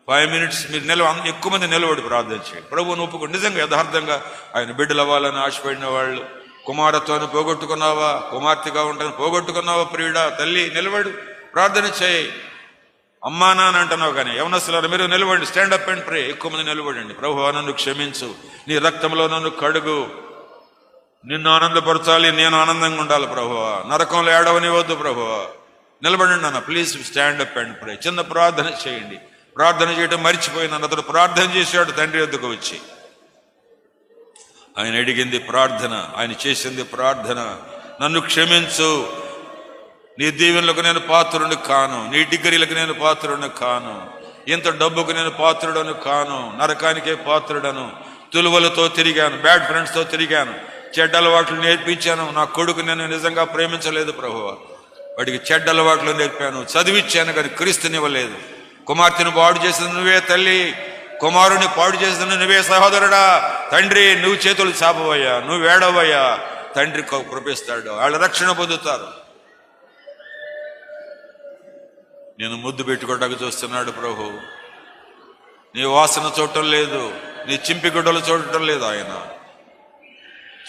5 minutes మీరు ఎక్కువ మంది నిలబడి ప్రార్థన చేయండి. ప్రభువును ఒప్పుకోండి. నిజంగా యథార్థంగా ఆయన బిడ్డలు అవ్వాలని ఆశపడిన వాళ్ళు, కుమారత్వాన్ని పోగొట్టుకున్నావా, కుమార్తెగా ఉంటాను పోగొట్టుకున్నావా, ప్రియుడా తల్లి నిలబడు, ప్రార్థన చేయి. అమ్మా నాన్న అంటున్నావు కానీ యవనస్తులారా మీరు నిలబడి, స్టాండప్ అండ్ ప్రే. ఎక్కువ మంది నిలబడండి. ప్రభువా నన్ను క్షమించు, నీ రక్తంలో నన్ను కడుగు, నిన్ను ఆనందపరచాలి, నేను ఆనందంగా ఉండాలి ప్రభువా, నరకంలో ఏడవనివద్దు ప్రభువా. నిలబడండి నాన్న, ప్లీజ్ స్టాండప్ అండ్ ప్రే. చిన్న ప్రార్థన చేయండి. ప్రార్థన చేయడం మర్చిపోయినాను. అతడు ప్రార్థన చేశాడు తండ్రి వద్దకు వచ్చి. ఆయన అడిగింది ప్రార్థన, ఆయన చేసింది ప్రార్థన. నన్ను క్షమించు, నీ దీవెనలకు నేను పాత్రుడిని కాను, నీ డిగ్రీలకు నేను పాత్రుడిని కాను, ఇంత డబ్బుకు నేను పాత్రుడను కాను, నరకానికే పాత్రుడను. తులువలతో తిరిగాను, బ్యాడ్ ఫ్రెండ్స్తో తిరిగాను, చెడ్డ అలవాట్లు నేర్పించాను. నా కొడుకు నేను నిజంగా ప్రేమించలేదు ప్రభువా, వాడికి చెడ్డ అలవాట్లు నేర్పాను, చదివిచ్చాను కానీ క్రీస్తునివ్వలేదు. కుమార్తెను పాడు చేసింది నువ్వే తల్లి, కుమారుని పాడు చేసింది నువ్వే సహోదరుడా. తండ్రి నువ్వు చేతులు చాపవయ్యా, నువ్వు వేడవయ్యా, తండ్రి కృపిస్తాడు, వాళ్ళు రక్షణ పొందుతారు. నేను ముద్దు పెట్టుకోవడానికి చూస్తున్నాడు ప్రభు. నీ వాసన చూడటం లేదు, నీ చింపి గుడ్డలు చూడటం లేదు ఆయన.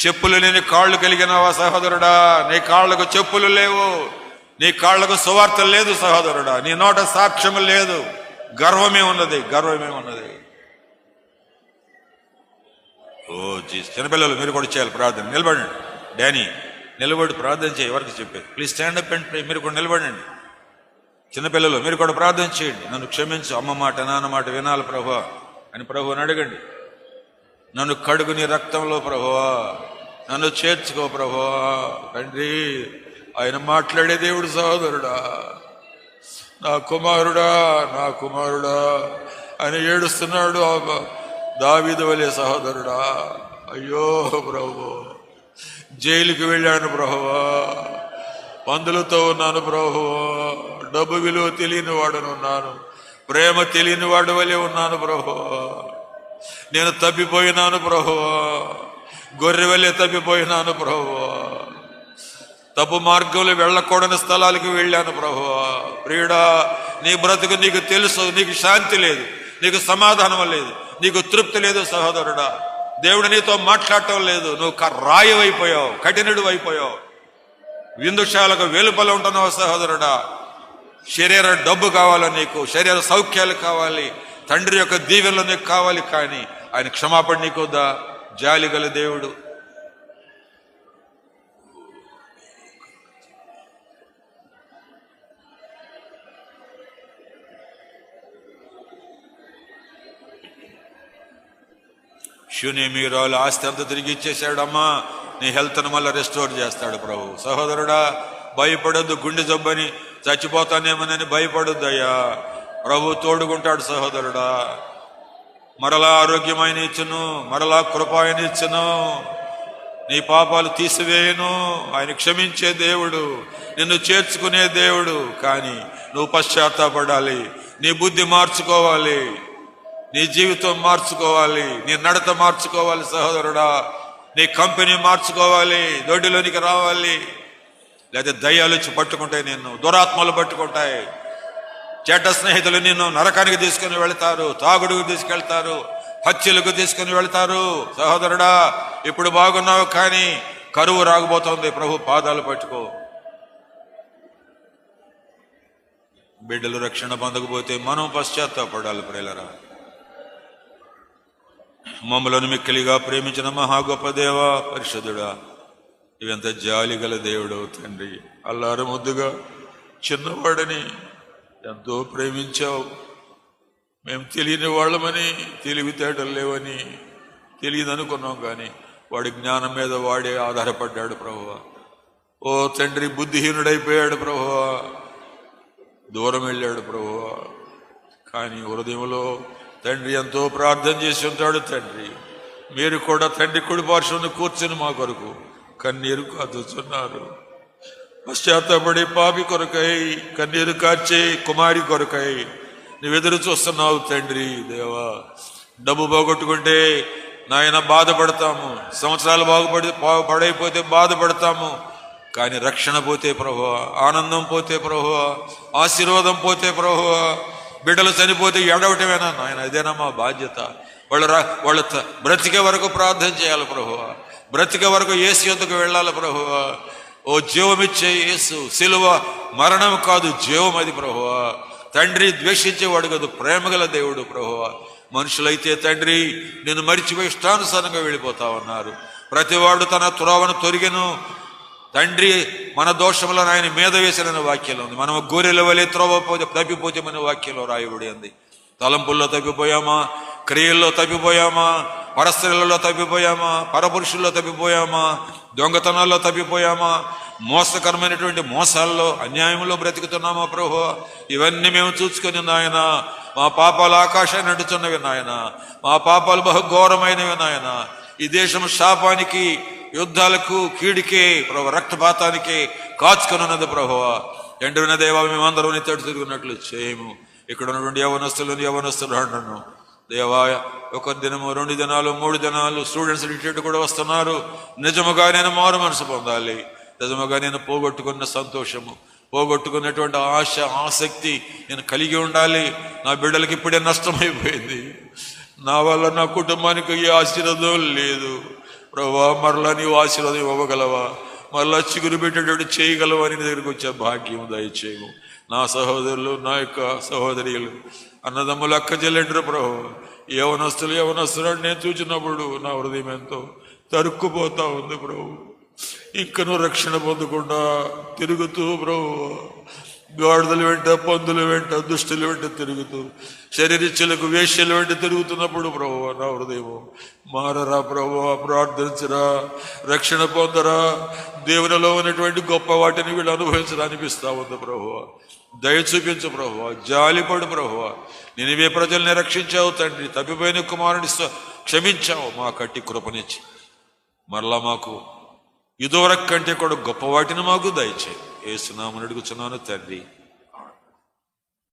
చెప్పులు లేని కాళ్ళు కలిగినవా సహోదరుడా, నీ కాళ్లకు చెప్పులు లేవు, నీ కాళ్లకు సువార్త లేదు సహోదరుడా, నీ నోట సాక్ష్యము లేదు, గర్వమే ఉన్నది, గర్వమే ఉన్నది. ఓ జీసస్. చిన్నపిల్లలు మీరు కూడా చేయాలి ప్రార్థన. నిలబడండి, డానీ నిలబడి ప్రార్థన చేయి. ఎవరికి చెప్పేది please stand up and pray. మీరు కూడా నిలబడండి. చిన్నపిల్లలు మీరు కూడా ప్రార్థన చేయండి. నన్ను క్షమించు, అమ్మ మాట నాన్న మాట వినాలి ప్రభువా అని ప్రభువుని అడగండి. నన్ను కడుగు నీ రక్తంలో ప్రభువా, నన్ను చేర్చుకో ప్రభువా. తండ్రి ఆయన మాట్లాడే దేవుడు సహోదరుడా, నా కుమారుడా, నా కుమారుడా అని ఏడుస్తున్నాడు దావీదు వలే సహోదరుడా. అయ్యో ప్రభు, జైలుకి వెళ్ళాను ప్రభువా, పందులతో ఉన్నాను ప్రభువా, డబ్బు విలువ తెలియని వాడును ఉన్నాను, ప్రేమ తెలియని వాడు వలె ఉన్నాను ప్రభువా. నేను తప్పిపోయినాను ప్రభువా, గొర్రె వలె తప్పిపోయినాను ప్రభువా, తప్పు మార్గంలో వెళ్ళకూడని స్థలాలకు వెళ్ళాను ప్రభువా. ప్రియుడా, నీ బ్రతుకు నీకు తెలుసు, నీకు శాంతి లేదు, నీకు సమాధానం లేదు, నీకు తృప్తి లేదు సహోదరుడా. దేవుడు నీతో మాట్లాడటం లేదు, నువ్వు రాయి అయిపోయావు, కఠినుడు అయిపోయావు, విందుశాలకు వెలుపల ఉంటున్నావు సహోదరుడా. శరీర డబ్బు కావాలి నీకు, శరీర సౌఖ్యాలు కావాలి, తండ్రి యొక్క దీవెనలు నీకు కావాలి, కానీ ఆయన క్షమాపణ నీకు వద్దా? జాలి గల దేవుడు. శూన్యమీరాలు ఆస్తి అంతా తిరిగి ఇచ్చేశాడమ్మా, నీ హెల్త్ను మళ్ళీ రెస్టోర్ చేస్తాడు ప్రభు. సహోదరుడా, భయపడొద్దు. గుండె జబ్బని చచ్చిపోతానేమోనని భయపడొద్దయ్యా, ప్రభు తోడుకుంటాడు. సహోదరుడా, మరలా ఆరోగ్యమైన ఇచ్చును, మరలా కృప ఆయన ఇచ్చును, నీ పాపాలు తీసివేయను. ఆయన క్షమించే దేవుడు, నిన్ను చేర్చుకునే దేవుడు. కానీ నువ్వు పశ్చాత్తాపడాలి, నీ బుద్ధి మార్చుకోవాలి, నీ జీవితం మార్చుకోవాలి, నీ నడత మార్చుకోవాలి. సహోదరుడా, నీ కంపెనీ మార్చుకోవాలి, దొడ్డిలోనికి రావాలి. లేదా దయ్యాలు వచ్చి పట్టుకుంటాయి, నిన్ను దురాత్మలు పట్టుకుంటాయి. చెడ్డ స్నేహితులు నిన్ను నరకానికి తీసుకుని వెళ్తారు, తాగుడుకు తీసుకెళ్తారు, హత్యలకు తీసుకుని వెళ్తారు. సహోదరుడా, ఇప్పుడు బాగున్నావు, కానీ కరువు రాకపోతుంది. ప్రభు పాదాలు పట్టుకో. బిడ్డలు రక్షణ పొందకపోతే మనం పశ్చాత్తాపడాలి. ప్రియులారా, మమ్మలను మిక్కిలిగా ప్రేమించిన మహా గొప్ప దేవా, పరిశుద్ధుడా, ఇవంత జాలి గల దేవుడు తండ్రి. అల్లారు ముద్దుగా చిన్నవాడని ఎంతో ప్రేమించావు. మేము తెలియని వాళ్ళమని, తెలివితేటలు లేవని తెలియదు అనుకున్నాం, కానీ వాడి జ్ఞానం మీద వాడే ఆధారపడ్డాడు ప్రభువా. ఓ తండ్రి, బుద్ధిహీనుడైపోయాడు ప్రభువా, దూరం వెళ్ళాడు ప్రభువా. కానీ హృదయంలో తండ్రి ఎంతో ప్రార్థన చేసి ఉంటాడు. తండ్రి, మీరు కూడా తండ్రి కుడి పార్శ్వంలో కూర్చొని మా కొరకు కన్నీరు కాచుచున్నారు. పశ్చాత్తపడి పాపి కొరకై కన్నీరు కార్చే కుమారి కొరకై నువ్వెదురు చూస్తున్నావు తండ్రి. దేవా, డబ్బు పోగొట్టుకుంటే నాయన బాధపడతాము, సంవత్సరాలు పడైపోతే బాధపడతాము, కానీ రక్షణ పోతే ప్రభువా, ఆనందం పోతే ప్రభువా, ఆశీర్వాదం పోతే ప్రభువా, బిడ్డలు చనిపోతే ఏడవటమేనా నాయన? ఇదేనా మా బాధ్యత? వాళ్ళ బ్రతికే వరకు ప్రార్థన చేయాలి ప్రభువా, బ్రతికే వరకు యేసు యొద్దకు వెళ్ళాలి ప్రభువా. ఓ జీవమిచ్చే యేసు, సిలువ మరణం కాదు, జీవం అది ప్రభువా. తండ్రి ద్వేషించేవాడు కాదు, ప్రేమగల దేవుడు ప్రభువా. మనుషులైతే తండ్రి నేను మరిచిపోయి ఇష్టానుసారంగా వెళ్ళిపోతా ఉన్నారు. ప్రతివాడు తన త్రోవను తొరిగెను. తండ్రి మన దోషములను ఆయన మీద వేసిన వాక్యంలో ఉంది. మనం గొర్రెల వలె త్రోవ తప్పిపోతే మన వాక్యంలో రాయబడి ఉంది. తలంపుల్లో తప్పిపోయామా, క్రియల్లో తప్పిపోయామా, పరస్త్రీలలో తప్పిపోయామా, పరపురుషుల్లో తప్పిపోయామా, దొంగతనాల్లో తప్పిపోయామా, మోసకరమైనటువంటి మోసాల్లో అన్యాయంలో బ్రతుకుతున్నామా ప్రభు? ఇవన్నీ మేము చూసుకొని నాయన, మా పాపాలు ఆకాశాన్ని నడుచున్నవి నాయన, మా పాపాలు బహుఘోరమైనవి నాయన. ఈ దేశం శాపానికి, యుద్ధాలకు, కీడికే ప్రభు, రక్తపాతానికి కాచుకున్నది ప్రభువ. ఎండిన దేవా, మేమందరం నీ తట్టు తిరుగున్నట్లు చేయము. ఇక్కడ ఉన్నటువంటి యవనస్తులు అంటున్నాను దేవా, ఒక దినము, 2 దినాలు, 3 దినాలు స్టూడెంట్స్ రిట్రీట్ కూడా వస్తున్నారు. నిజముగా నేను మారు మనసు పొందాలి, నిజముగా నేను పోగొట్టుకున్న సంతోషము, పోగొట్టుకున్నటువంటి ఆశ, ఆసక్తి నేను కలిగి ఉండాలి. నా బిడ్డలకి ఇప్పుడే నష్టమైపోయింది, నా వల్ల నా కుటుంబానికి ఏ ఆశీర్వాదం లేదు ప్రభా. మరలా నీవు ఆశీర్వాదం ఇవ్వగలవా? మరలా చిగురు పెట్టేటట్టు చేయగలవా? నీ దగ్గరికి వచ్చే భాగ్యం దయచేయము. నా సహోదరులు, నా యొక్క సహోదరులు, అన్నదమ్ములు, అక్క చెల్లెండ్రు ప్రభు, యవనస్తులు నేను చూసినప్పుడు నా హృదయం ఎంతో తరుక్కుపోతా ఉంది ప్రభు. ఇంకనూ రక్షణ పొందకుండా తిరుగుతూ ప్రభు, గాడిదల వెంట, పందుల వెంట, దుష్టుల వెంట తిరుగుతూ, శరీరిచ్చలకు, వేష్యల వెంట తిరుగుతున్నప్పుడు ప్రభు నా హృదయం మారరా ప్రభు, ప్రార్థించరా, రక్షణ పొందరా, దేవునిలో ఉన్నటువంటి గొప్ప వాటిని వీళ్ళు అనుభవించడానిపిస్తా ఉంది ప్రభు. దయ చూపించు ప్రభు, జాలిపడు ప్రభు. నినివే ప్రజల్ని రక్షించావు తండ్రి, తప్పిపోయిన కుమారుని క్షమించావు, మా కట్టి కృపనిచ్చి మరలా మాకు ఇదివరకు కంటే కూడా గొప్ప వాటిని మాకు దయచేయి. యేసు నామమున అడుగుచున్నాను తండ్రి.